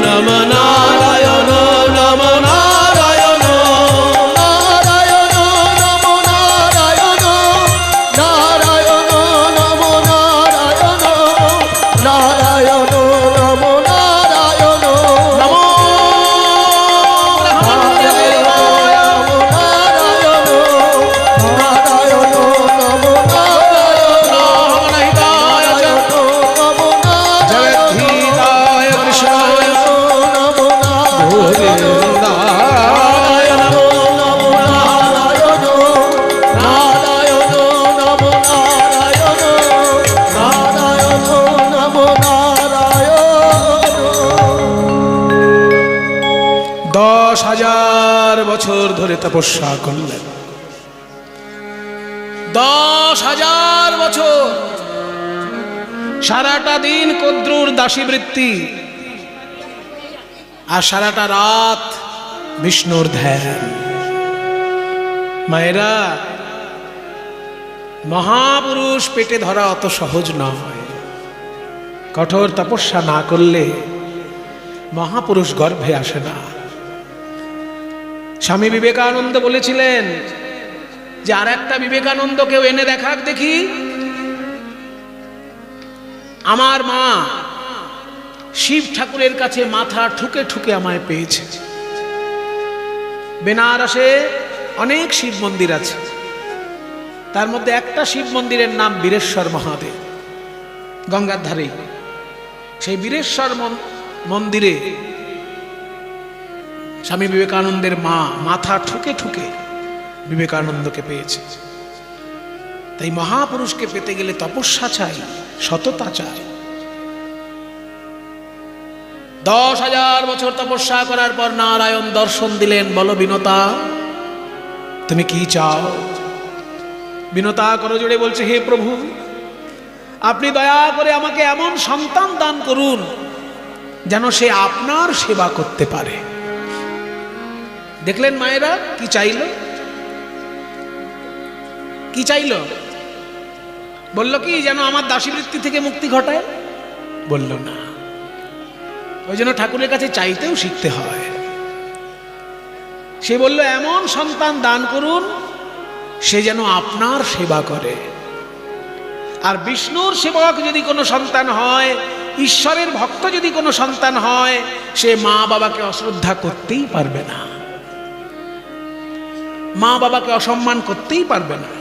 নম নারায়ণ নম নারায়ণ, নারায়ণ নম নারায়ণ, নারায়ণ নম নারায়ণ, নারায়ণ নম নারায়ণ, নমো ব্রহ্মণ্যদেবায়, নারায়ণ নম নারায়ণ, ব্রহ্মণহিতায় চ জগদ্ধিতায় কৃষ্ণায় গোবিন্দায় নমঃ। দশ 10,000 বছর ধরে তপস্যা করলেন, 10,000 বছর, সারাটা দিন কদ্রুর দাসী বৃত্তি, আর সারাটা রাত বিষ্ণুর ধ্যান। মায়েরা, মহাপুরুষ পেটে ধরা অত সহজ নয়। কঠোর তপস্যা না করলে মহাপুরুষ গর্ভে আসে না। স্বামী বিবেকানন্দ বলেছিলেন যে আর একটা বিবেকানন্দ কেউ এনে দেখাক দেখি। আমার মা শিব ঠাকুরের কাছে মাথা ঠুকে ঠুকে আমায় পেয়েছে। বেনারসে অনেক শিব মন্দির আছে, তার মধ্যে একটা শিব মন্দিরের নাম বীরেশ্বর মহাদেব, গঙ্গার ধারে। সেই বীরেশ্বর মন্দিরে স্বামী বিবেকানন্দের মা মাথা ঠুকে ঠুকে বিবেকানন্দকে পেয়েছে। তাই মহাপুরুষকে পেতে গেলে তপস্যা চাই, সততা চাই। 10,000 বছর তপস্যা করার পর নারায়ণ দর্শন দিলেন। বলো বিনতা, তুমি কি চাও? বিনতা করো জোরে বলছে, হে প্রভু, আপনি দয়া করে আমাকে এমন সন্তান দান করুন যেন সে আপনার সেবা করতে পারে। দেখলেন মায়েরা কি চাইল? কি চাইল? বলল কি যেন আমার দাসী বৃত্তি থেকে মুক্তি ঘটায়? বলল না। ওই জন্য ঠাকুরের কাছে চাইতেও শিখতে হয়। সে বলল এমন সন্তান দান করুন সে যেন আপনার সেবা করে। আর বিষ্ণুর সেবক যদি কোনো সন্তান হয়, ঈশ্বরের ভক্ত যদি কোনো সন্তান হয়, সে মা বাবাকে অশ্রদ্ধা করতেই পারবে না, মা বাবাকে অসম্মান করতেই পারবে না।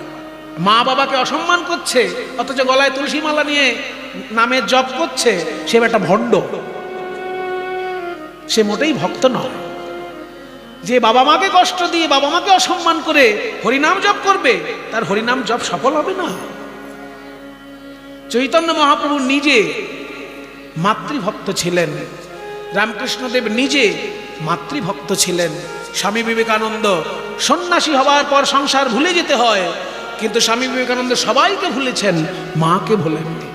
মা বাবাকে অসম্মান করছে অথচ গলায় তুলসী মালা নিয়ে নামের জপ করছে, সে একটা ভণ্ড, সে মোটেই ভক্ত নয়। যে বাবা মাকে কষ্ট দিয়ে, বাবা মাকে অসম্মান করে হরিনাম জপ করবে, তার হরিনাম জপ সফল হবে না। চৈতন্য মহাপ্রভু নিজে মাতৃভক্ত ছিলেন, রামকৃষ্ণদেব নিজে মাতৃভক্ত ছিলেন। স্বামী বিবেকানন্দ সন্ন্যাসী হওয়ার পর সংসার ভুলে যেতে হয়, কিন্তু স্বামী বিবেকানন্দ সবাইকে ভুলেছেন, মাকে ভুলেননি।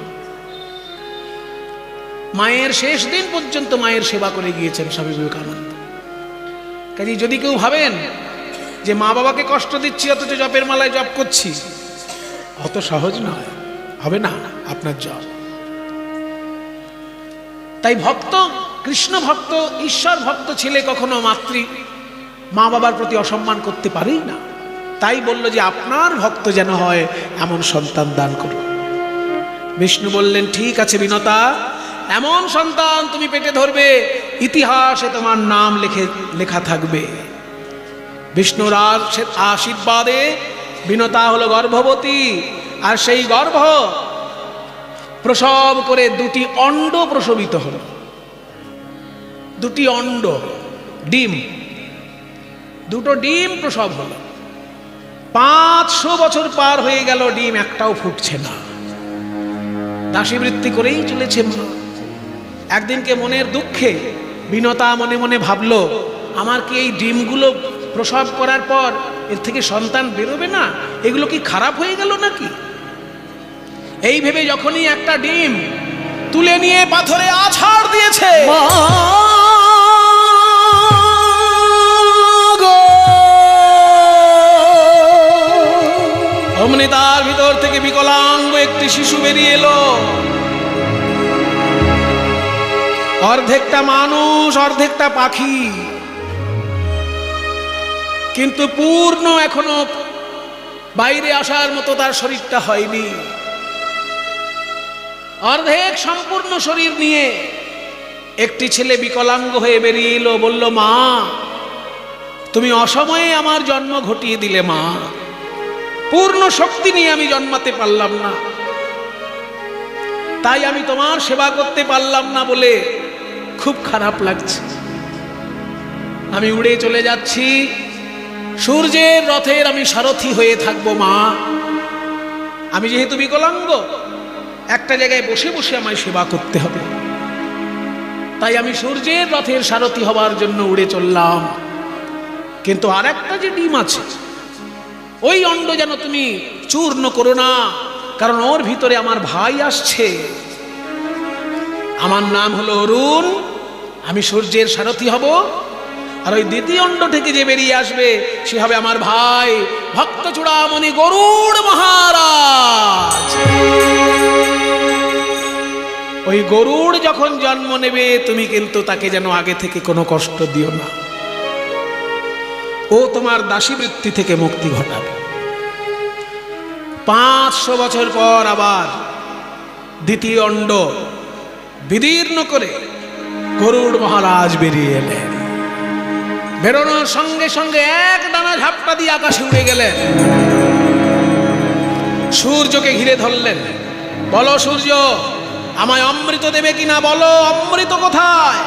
মায়ের শেষ দিন পর্যন্ত মায়ের সেবা করে গিয়েছেন স্বামী বিবেকানন্দ। কাজে যদি কেউ ভাবেন যে মা বাবাকে কষ্ট দিচ্ছি অথচ জপের মালায় জপ করছি, অত সহজ নয়, হবে না আপনার জপ। তাই ভক্ত, কৃষ্ণ ভক্ত, ঈশ্বর ভক্ত ছেলে কখনো মা বাবার প্রতি অসম্মান করতে পারেই না। তাই বলল যে আপনার ভক্ত যেন হয় এমন সন্তান দান করুন। বিষ্ণু বললেন, ঠিক আছে বিনতা, এমন সন্তান তুমি পেটে ধরবে, ইতিহাসে তোমার নাম লেখা থাকবে। বিষ্ণুর আশীর্বাদে বিনতা হলো গর্ভবতী, আর সেই গর্ভ প্রসব করে 2টি অণ্ড প্রসবিত হলো। 2টি অণ্ড, ডিম, 2টো ডিম প্রসব হলো। 500 বছর পার হয়ে গেল, ডিম একটাও ফুটছে না। দাসীবৃত্তি করেই চলেছে মা। একদিনকে মনের দুঃখে বিনতা মনে মনে ভাবলো, আমার কি এই ডিমগুলো প্রসব করার পর এর থেকে সন্তান বেরোবে না? এগুলো কি খারাপ হয়ে গেল নাকি? এই ভেবে যখনই একটা ডিম তুলে নিয়ে পাথরে আছাড় দিয়েছে, অমনি তার ভিতর থেকে বিকলাঙ্গ একটি শিশু বেরিয়ে এলো। অর্ধেকটা মানুষ, অর্ধেকটা পাখি, কিন্তু পূর্ণ এখনো বাইরে আসার মতো তার শরীরটা হয়নি। অর্ধেক সম্পূর্ণ শরীর নিয়ে একটি ছেলে বিকলাঙ্গ হয়ে বেরিয়ে এলো। বলল, মা, তুমি অসময়ে আমার জন্ম ঘটিয়ে দিলে মা, পূর্ণ শক্তি নিয়ে আমি জন্মাতে পারলাম না, তাই আমি তোমার সেবা করতে পারলাম না বলে খুব খারাপ লাগছে। আমি উড়ে চলে যাচ্ছি, সূর্যের রথের আমি সারথি হয়ে থাকবো মা। আমি যেহেতু বিকলাঙ্গ, একটা জায়গায় বসে বসে আমায় সেবা করতে হবে, তাই আমি সূর্যের রথের সারথি হওয়ার জন্য উড়ে চললাম। কিন্তু আর একটা যে ডিম আছে, ওই অণ্ড যেন তুমি চূর্ণ করো না, কারণ ওর ভিতরে আমার ভাই আসছে। আমার নাম হলো অরুণ, আমি সূর্যের সারথি হব, আর ওই দ্বিতীয় অণ্ড থেকে যে বেরিয়ে আসবে সে হবে আমার ভাই ভক্ত চূড়ামণি গরুড় মহারাজ। ওই গরুড় যখন জন্ম নেবে, তুমি কিন্তু তাকে যেন আগে থেকে কোনো কষ্ট দিও না, ও তোমার দাসীবৃত্তি থেকে মুক্তি ঘটাবে। 500 বছর পর আবার দ্বিতীয় অণ্ড বিদীর্ণ করে গরুড় মহারাজ বেরিয়ে এলেন। বেরোনোর সঙ্গে সঙ্গে এক ডানা ঝাপটা দিয়ে আকাশে উড়ে গেলেন। সূর্যকে ঘিরে ধরলেন, বলো সূর্য, আমায় অমৃত দেবে কিনা, বলো অমৃত কোথায়?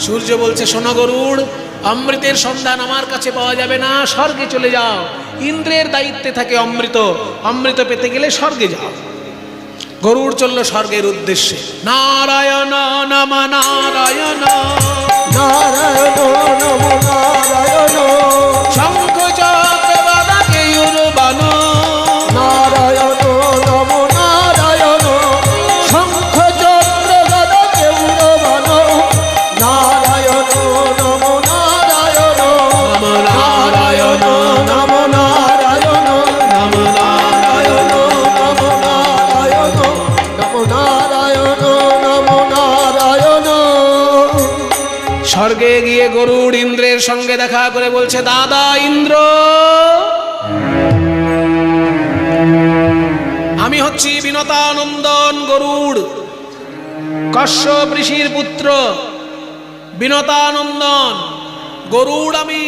সূর্য বলছে, শোনো গরুড়, অমৃতের সন্ধান আমার কাছে পাওয়া যাবে না, স্বর্গে চলে যাও, ইন্দ্রের দায়িত্বে থাকে অমৃত, অমৃত পেতে গেলে স্বর্গে যাও। গরুড় চলল স্বর্গের উদ্দেশ্যে। নারায়ণ নম নারায়ণ, নারায়ণ নম নারায়ণ, শঙ্খ চক্র গদা কেয়ুরবাণ, নারায়ণ নম নারায়ণ, শঙ্খ চক্র গদা কেয়ুরবাণ, নারায়ণ নম নারায়ণ, নারায়ণ নম নারায়ণ, নম নারায়ণ, নম নারায়ণ, নম নারায়ণ, নম নারায়ণ। স্বর্গে গিয়ে গরুড় ইন্দ্রের সঙ্গে দেখা করে বলছে, দাদা ইন্দ্র, আমি হচ্ছি বিনতানন্দন গরুড়, কশ্যপ ঋষির পুত্র বিনতানন্দন গরুড় আমি।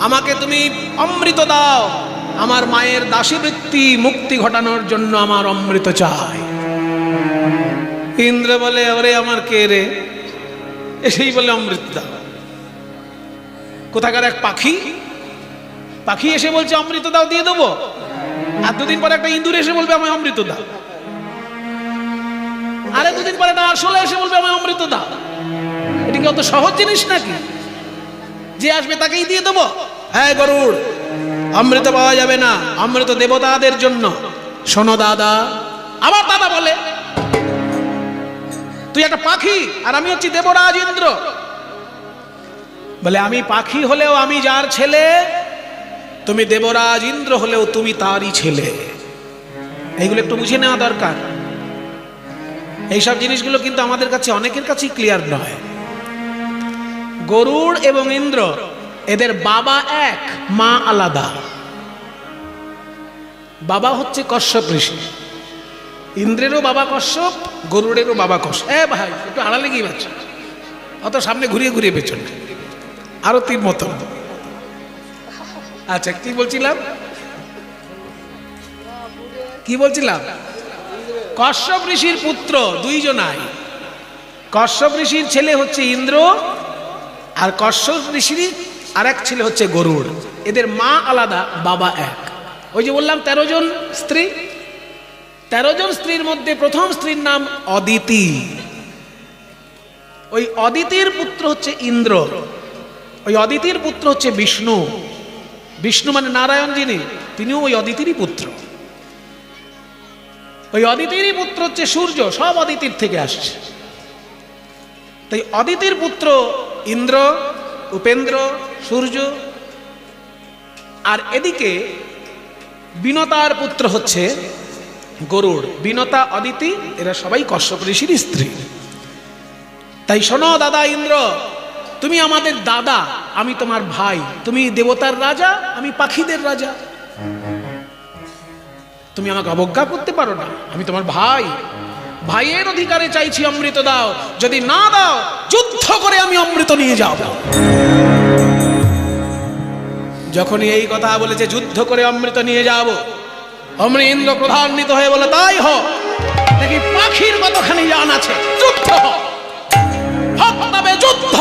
আমাকে তুমি অমৃত দাও, আমার মায়ের দাসীবৃত্তি মুক্তি ঘটানোর জন্য আমার অমৃত চাই। ইন্দ্র বলে, ওরে আমার কে রে, এসেই বলে অমৃত দাও। কোথাকার এক পাখি, পাখি এসে বলছে অমৃত দাও, দিয়ে দেবো। আর দুদিন পরে একটা ইঁদুর এসে বলবে আমায় অমৃত দাও, আরে দুদিন পরে একটা আরশোলা এসে বলবে আমায় অমৃত দাও। এটি কি অত সহজ জিনিস নাকি যে আসবে তাকেই দিয়ে দেবো? হ্যাঁ গরুড়, অমৃত পাওয়া যাবে না, অমৃত দেবতাদের জন্য। শোনো দাদা, আবার দাদা বলে, তুই একটা পাখি আর আমি হচ্ছি দেবরাজ ইন্দ্র। বলে আমি পাখি হলেও আমি যার ছেলে, তুমি দেবরাজ ইন্দ্র হলেও তুমি তারই ছেলে। এইগুলো একটু বুঝে নেওয়া দরকার। এইসব জিনিসগুলো কিন্তু আমাদের কাছে অনেকের কাছেই ক্লিয়ার নয়। গরুড় এবং ইন্দ্র এদের বাবা এক, মা আলাদা। বাবা হচ্ছে কশ্যপ ঋষি। ইন্দ্রেরও বাবা কশ্যপ, গরুড়েরও বাবা কশ্যপ। ভাই একটু আড়ালে গিয়ে বাচ্চা, অত সামনে ঘুরিয়ে ঘুরিয়ে পেছনে আরো তিন মতন। আচ্ছা কি বলছিলাম, কশ্যপ ঋষির পুত্র দুইজনাই। কশ্যপ ঋষির ছেলে হচ্ছে ইন্দ্র, আর কশ্যপ ঋষির আর এক ছেলে হচ্ছে গরুড়। এদের মা আলাদা, বাবা এক। ওই যে বললাম 13 জন স্ত্রী, 13 জন স্ত্রীর মধ্যে প্রথম স্ত্রীর নাম অদিতি। ওই অদিতির পুত্র হচ্ছে ইন্দ্র, ওই অদিতির পুত্র হচ্ছে বিষ্ণু। বিষ্ণু মানে নারায়ণ যিনি, তিনিও ওই অদিতিরই পুত্র। ওই অদিতিরই পুত্র হচ্ছে সূর্য, সব অদিতির থেকে আসছে। তাই অদিতির পুত্র ইন্দ্র, উপেন্দ্র, সূর্য। আর এদিকে বিনতার পুত্র হচ্ছে গরুড়। বিনতা, অদিতি এরা সবাই কশ্যপ ঋষির স্ত্রী। তাই শোনো দাদা ইন্দ্র, তুমি আমাদের দাদা, আমি তোমার ভাই। তুমি দেবতার রাজা, আমি পাখিদের রাজা। তুমি আমাকে অবজ্ঞা করতে পারো না, আমি তোমার ভাই। ভাইয়ের অধিকারে চাইছি অমৃত দাও, যদি না দাও যুদ্ধ করে আমি অমৃত নিয়ে যাব। যখনই এই কথা বলেছে যুদ্ধ করে অমৃত নিয়ে যাব, অমনি ইন্দ্র ক্রোধান্বিত হয়ে বলে, তাই হোক, দেখি পাখির কতখানি জান আছে, যুদ্ধ হোক, তবে যুদ্ধ।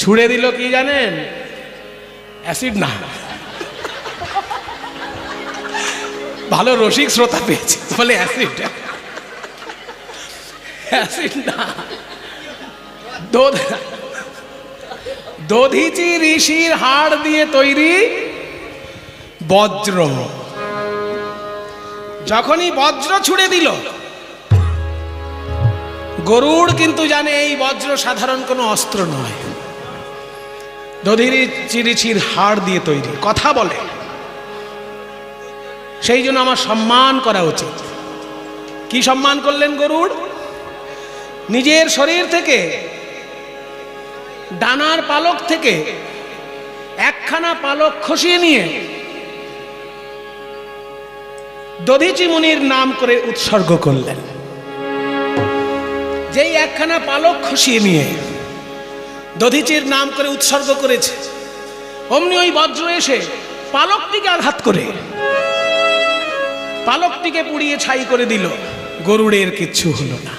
ছুড়ে দিল কি জানেন? অ্যাসিড না, ভালো রসিক শ্রোতা পেয়েছে বলে অ্যাসিড। অ্যাসিড না, দধিচি ঋষির হাড় দিয়ে তৈরি বজ্র। যখনই বজ্র ছুড়ে দিল, গরুড় কিন্তু জানে এই বজ্র সাধারণ কোনো অস্ত্র নয়, দধিচি ঋষির হাড় দিয়ে তৈরি, কথা বলে। সেই জন্য আমার সম্মান করা উচিত। কি সম্মান করলেন গরুড়? নিজের শরীর থেকে, ডানার পালক থেকে একখানা পালক খসিয়ে নিয়ে দধিচি মুনির নাম করে উৎসর্গ করলেন। যেই একখানা পালক খসিয়ে নিয়ে দধিচির নাম করে উৎসর্গ করেছে, অমনি ওই বজ্র এসে পালকটিকে আঘাত করে পালকটিকে পুড়িয়ে ছাই করে দিল। গরুড়ের কিচ্ছু হলো না,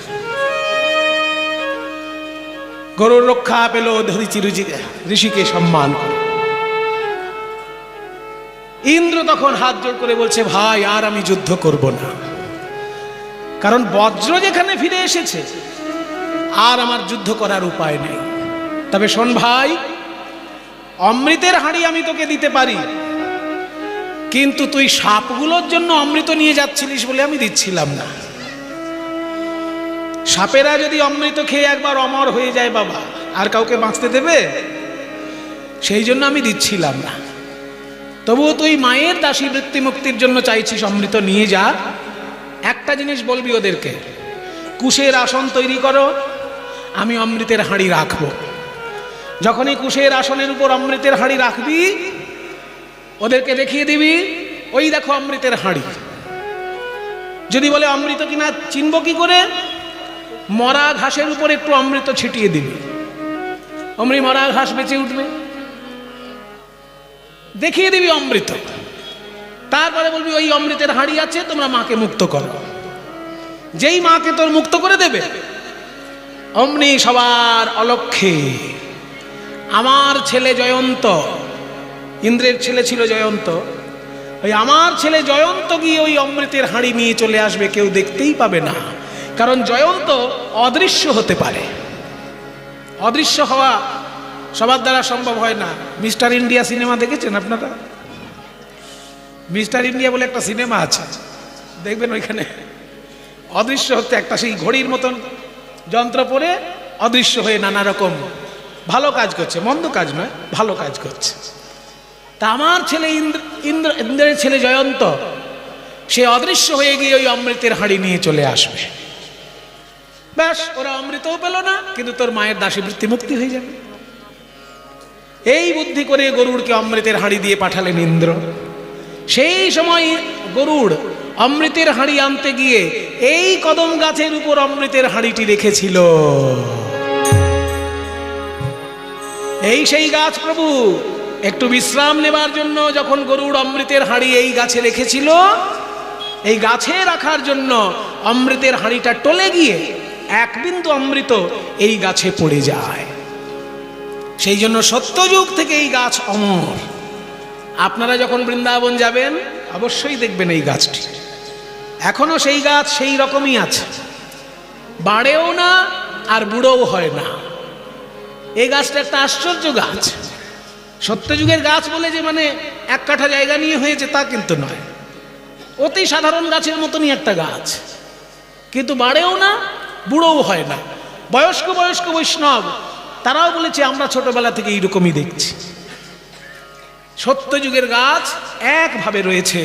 গরুড় রক্ষা পেল দধিচি ঋষিকে সম্মান করে। ইন্দ্র তখন হাত জোড় করে বলছে, ভাই আর আমি যুদ্ধ করব না, কারণ বজ্র যেখানে ফিরে এসেছে আর আমার যুদ্ধ করার উপায় নেই। তবে শোন ভাই, অমৃতের হাঁড়ি আমি তোকে দিতে পারি, কিন্তু তুই সাপগুলোর জন্য অমৃত নিয়ে যাচ্ছিলিস বলে আমি দিচ্ছিলাম না। সাপেরা যদি অমৃত খেয়ে একবার অমর হয়ে যায় বাবা, আর কাউকে বাঁচতে দেবে? সেই জন্য আমি দিচ্ছিলাম না। তবুও তুই মায়ের দাসী বৃত্তি মুক্তির জন্য চাইছিস, অমৃত নিয়ে যা। একটা জিনিস বলবি ওদেরকে, কুশের আসন তৈরি করো, আমি অমৃতের হাঁড়ি রাখবো। যখনই কুশের আসনের উপর অমৃতের হাঁড়ি রাখবি, ওদেরকে দেখিয়ে দিবি, ওই দেখো অমৃতের হাঁড়ি। যদি বলে অমৃত কিনা চিনব কি করে? মরা ঘাসের উপর একটু অমৃত ছিটিয়ে দিবি, অমনি মরা ঘাস বেঁচে উঠবে। দেখিয়ে দিবি অমৃত, তারপরে বলবি ওই অমৃতের হাঁড়ি আছে, তোমরা মাকে মুক্ত করো। যেই মাকে তোর মুক্ত করে দেবে, অমনি সবার অলক্ষ্যে আমার ছেলে জয়ন্ত, ইন্দ্রের ছেলে ছিল জয়ন্ত, ওই আমার ছেলে জয়ন্ত গিয়ে ওই অমৃতের হাঁড়ি নিয়ে চলে আসবে, কেউ দেখতেই পাবে না। কারণ জয়ন্ত অদৃশ্য হতে পারে, অদৃশ্য হওয়া সবার দ্বারা সম্ভব হয় না। মিস্টার ইন্ডিয়া সিনেমা দেখেছেন আপনারা? মিস্টার ইন্ডিয়া বলে একটা সিনেমা আছে, দেখবেন ওইখানে অদৃশ্য হতে একটা সেই ঘড়ির মতন যন্ত্র পরে অদৃশ্য হয়ে নানা রকম ভালো কাজ করছে, মন্দ কাজ নয়, ভালো কাজ করছে। তা আমার ছেলে ইন্দ্রের ছেলে জয়ন্ত, সে অদৃশ্য হয়ে গিয়ে ওই অমৃতের হাঁড়ি নিয়ে চলে আসবে। ব্যাস, ওরা অমৃতও পেল না, কিন্তু তোর মায়ের দাসীবৃত্তি মুক্তি হয়ে যাবে। এই বুদ্ধি করে গরুড়কে অমৃতের হাঁড়ি দিয়ে পাঠালেন ইন্দ্র। সেই সময় গরুড় অমৃতের হাঁড়ি আনতে গিয়ে এই কদম গাছের উপর অমৃতের হাঁড়িটি রেখেছিল। এই সেই গাছ প্রভু, একটু বিশ্রাম নেবার জন্য যখন গরুড় অমৃতের হাঁড়ি এই গাছে রেখেছিল, এই গাছে রাখার জন্য অমৃতের হাঁড়িটা টলে গিয়ে এক বিন্দু অমৃত এই গাছে পড়ে যায়। সেই জন্য সত্যযুগ থেকে এই গাছ অমর। আপনারা যখন বৃন্দাবন যাবেন অবশ্যই দেখবেন এই গাছটি, এখনো সেই গাছ সেই রকমই আছে, বাড়েও না আর বুড়োও হয় না। এই গাছটা একটা আশ্চর্য গাছ। সত্যযুগের গাছ বলে যে মানে এক কাঠা জায়গা নিয়ে হয়েছে তা কিন্তু নয়, অতি সাধারণ গাছের মতনই একটা গাছ, কিন্তু বাড়েও না বুড়োও হয় না। বয়স্ক বয়স্ক বৈষ্ণব তারাও বলেছে আমরা ছোটবেলা থেকে এইরকমই দেখছি। সত্যযুগের গাছ একভাবে রয়েছে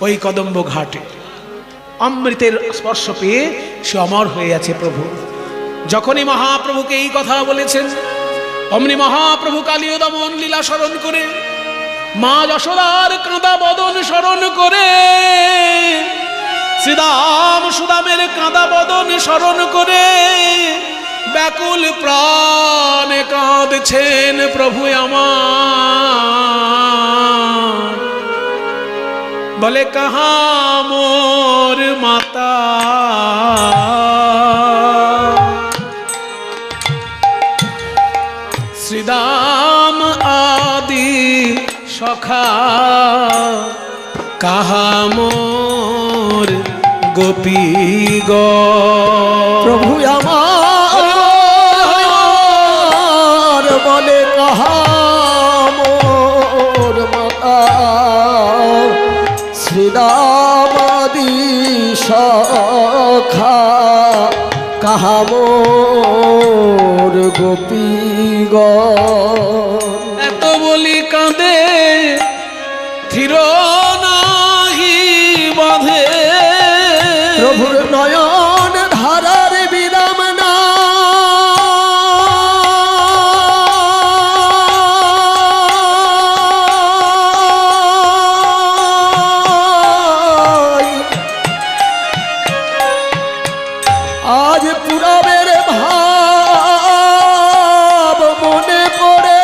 ওই কদম্ব ঘাটে, অমৃতের স্পর্শ পেয়ে সে অমর হয়ে আছে। প্রভু যখনই মহাপ্রভুকে এই কথা বলেছেন, অমনি মহাপ্রভু কালীয় দমন লীলা স্মরণ করে, মা যশোদার কাঁদা বদন স্মরণ করে, শ্রীদাম সুদামের কাঁদা বদন স্মরণ করে ব্যাকুল প্রাণে কাঁদছেন প্রভু আমার। বলে কাহা মোর মাতা, শ্রীদাম আদি সখা, কাহা মোর গোপী গো। প্রভু আমার বলে কাহা মোর মাতা, শ্রীরামাদি সখা, কাহা মোর গোপী গো। এত বলি কাঁদে থির নাহি বাঁধে, প্রভুর নয়ন ধারার বিরাম না, আজ পুরবের ভাব মনে পড়ে,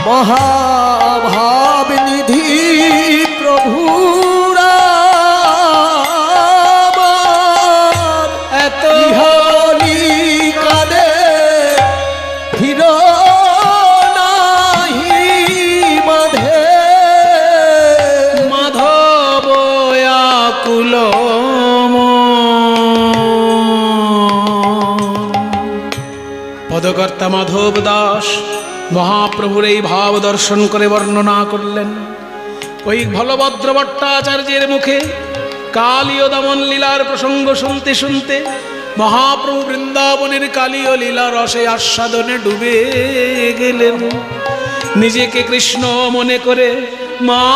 মহাভাব নিধি প্রভুরা এত ইহলি কাদে ফির নাহি বাঁধে, মাধব আকুল পদকর্তা মাধব দাস মহাপ্রভুর এই ভাব দর্শন করে বর্ণনা করলেন। ওই বলভদ্র ভট্টাচার্যের মুখে কালীয় দমন লীলার প্রসঙ্গ শুনতে শুনতে মহাপ্রভু বৃন্দাবনের কালীয় লীলা রসে আস্বাদনে ডুবে গেলেন। নিজেকে কৃষ্ণ মনে করে মা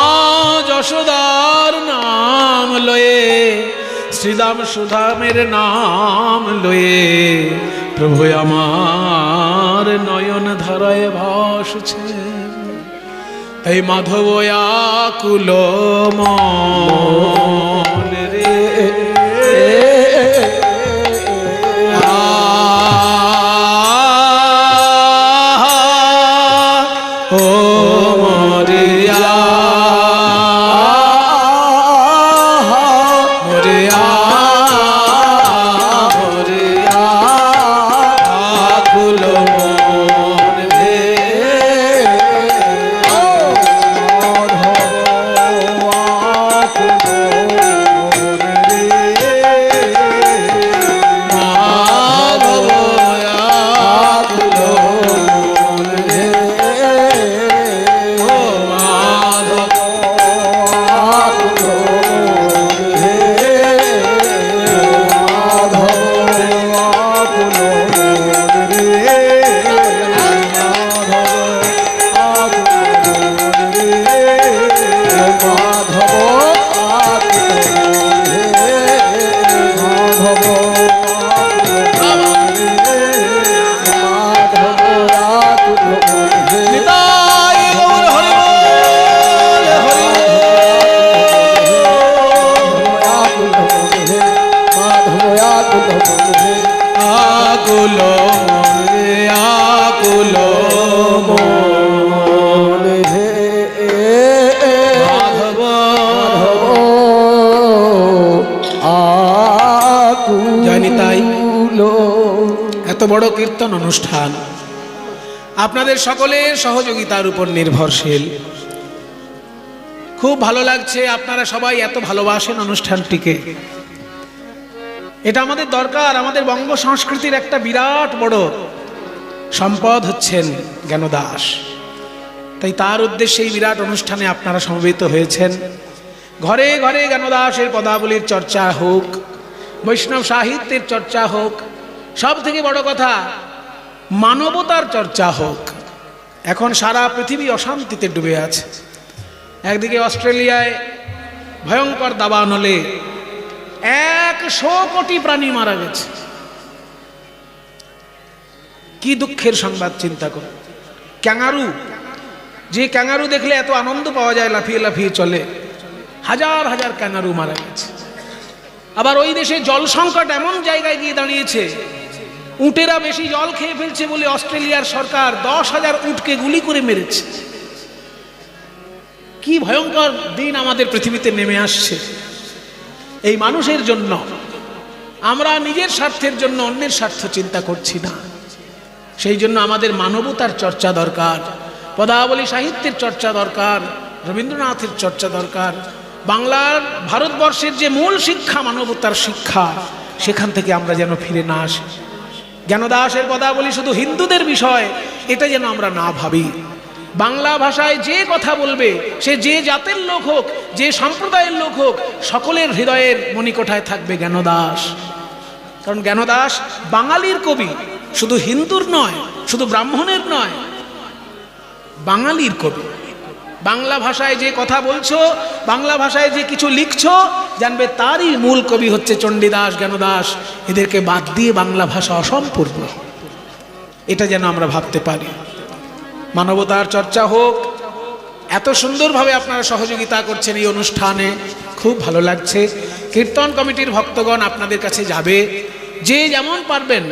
যশোদার নাম লয়ে, শ্রীদাম সুধামের নাম লয়ে প্রভু আমার নয়ন ধারায় ভাসছে, তাই মাধব আকুল মন রে। ও মরিয়া মরিয়া মরিয়া আকুল মন রে। মাধব আকুল মন রে। ও মাধব নিতাই গৌর হরি বল, হরি আকুল মন রে, আকুল মন মাধব। জয় নিতাই। এত বড় কীর্তন অনুষ্ঠান আপনাদের সকলের সহযোগিতার উপর নির্ভরশীল। খুব ভালো লাগছে, আপনারা সবাই এত ভালোবাসেন অনুষ্ঠানটিকে। এটা আমাদের দরকার। আমাদের বঙ্গ সংস্কৃতির একটা বিরাট বড় সম্পদ হচ্ছেন জ্ঞানদাস, তাই তার উদ্দেশ্যে এই বিরাট অনুষ্ঠানে আপনারা সমবেত হয়েছেন। ঘরে ঘরে জ্ঞানদাসের পদাবলীর চর্চা হোক, বৈষ্ণব সাহিত্যের চর্চা হোক, সব থেকে বড় কথা মানবতার চর্চা হোক। এখন সারা পৃথিবী অশান্তিতে ডুবে আছে। একদিকে অস্ট্রেলিয়ায় ভয়ঙ্কর দাবানলে 100 কোটি প্রাণী মারা গেছে। কি দুঃখের সংবাদ চিন্তা করুন। ক্যাঙ্গারু, যে ক্যাঙ্গারু দেখলে এত আনন্দ পাওয়া যায়, লাফিয়ে লাফিয়ে চলে, হাজার হাজার ক্যাঙ্গারু মারা গেছে। আবার ওই দেশে জল সংকট এমন জায়গায় গিয়ে দাঁড়িয়েছে, উটেরা বেশি জল খেয়ে ফেলছে বলে অস্ট্রেলিয়ার সরকার 10,000 উটকে গুলি করে মেরেছে। কি ভয়ঙ্কর দিন আমাদের পৃথিবীতে নেমে আসছে এই মানুষের জন্য। আমরা নিজের স্বার্থের জন্য অন্যের স্বার্থ চিন্তা করছি না। সেই জন্য আমাদের মানবতার চর্চা দরকার, পদাবলী সাহিত্যের চর্চা দরকার, রবীন্দ্রনাথের চর্চা দরকার। বাংলার ভারতবর্ষের যে মূল শিক্ষা মানবতার শিক্ষা, সেখান থেকে আমরা যেন ফিরে না আসি। জ্ঞানদাসের পদাবলী শুধু হিন্দুদের বিষয় এটা যেন আমরা না ভাবি। বাংলা ভাষায় যে কথা বলবে, সে যে জাতের লোক হোক, যে সম্প্রদায়ের লোক হোক, সকলের হৃদয়ের মণিকোঠায় থাকবে জ্ঞানদাস। কারণ জ্ঞানদাস বাঙালির কবি, শুধু হিন্দুর নয়, শুধু ব্রাহ্মণের নয়, বাঙালির কবি। বাংলা ভাষায় যে কথা বলছো, বাংলা ভাষায় যে কিছু লিখছো, জানবে তারই মূল কবি হচ্ছে চণ্ডীদাস, জ্ঞানদাস। এদেরকে বাদ দিয়ে বাংলা ভাষা অসম্পূর্ণ, এটা যেন আমরা ভাবতে পারি। মানবতার চর্চা হোক। এত সুন্দরভাবে আপনারা সহযোগিতা করছেন এই অনুষ্ঠানে, খুব ভালো লাগছে। কীর্তন কমিটির ভক্তগণ আপনাদের কাছে যাবে, যে যেমন পারবেন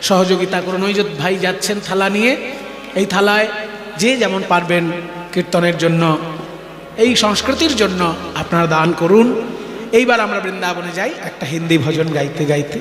সহযোগিতা করুন। ওই যে ভাই যাচ্ছেন থালা নিয়ে, এই থালায় যে যেমন পারবেন কীর্তনের জন্য, এই সংস্কৃতির জন্য আপনারা দান করুন। এইবার আমরা বৃন্দাবনে যাই একটা হিন্দি ভজন গাইতে গাইতে।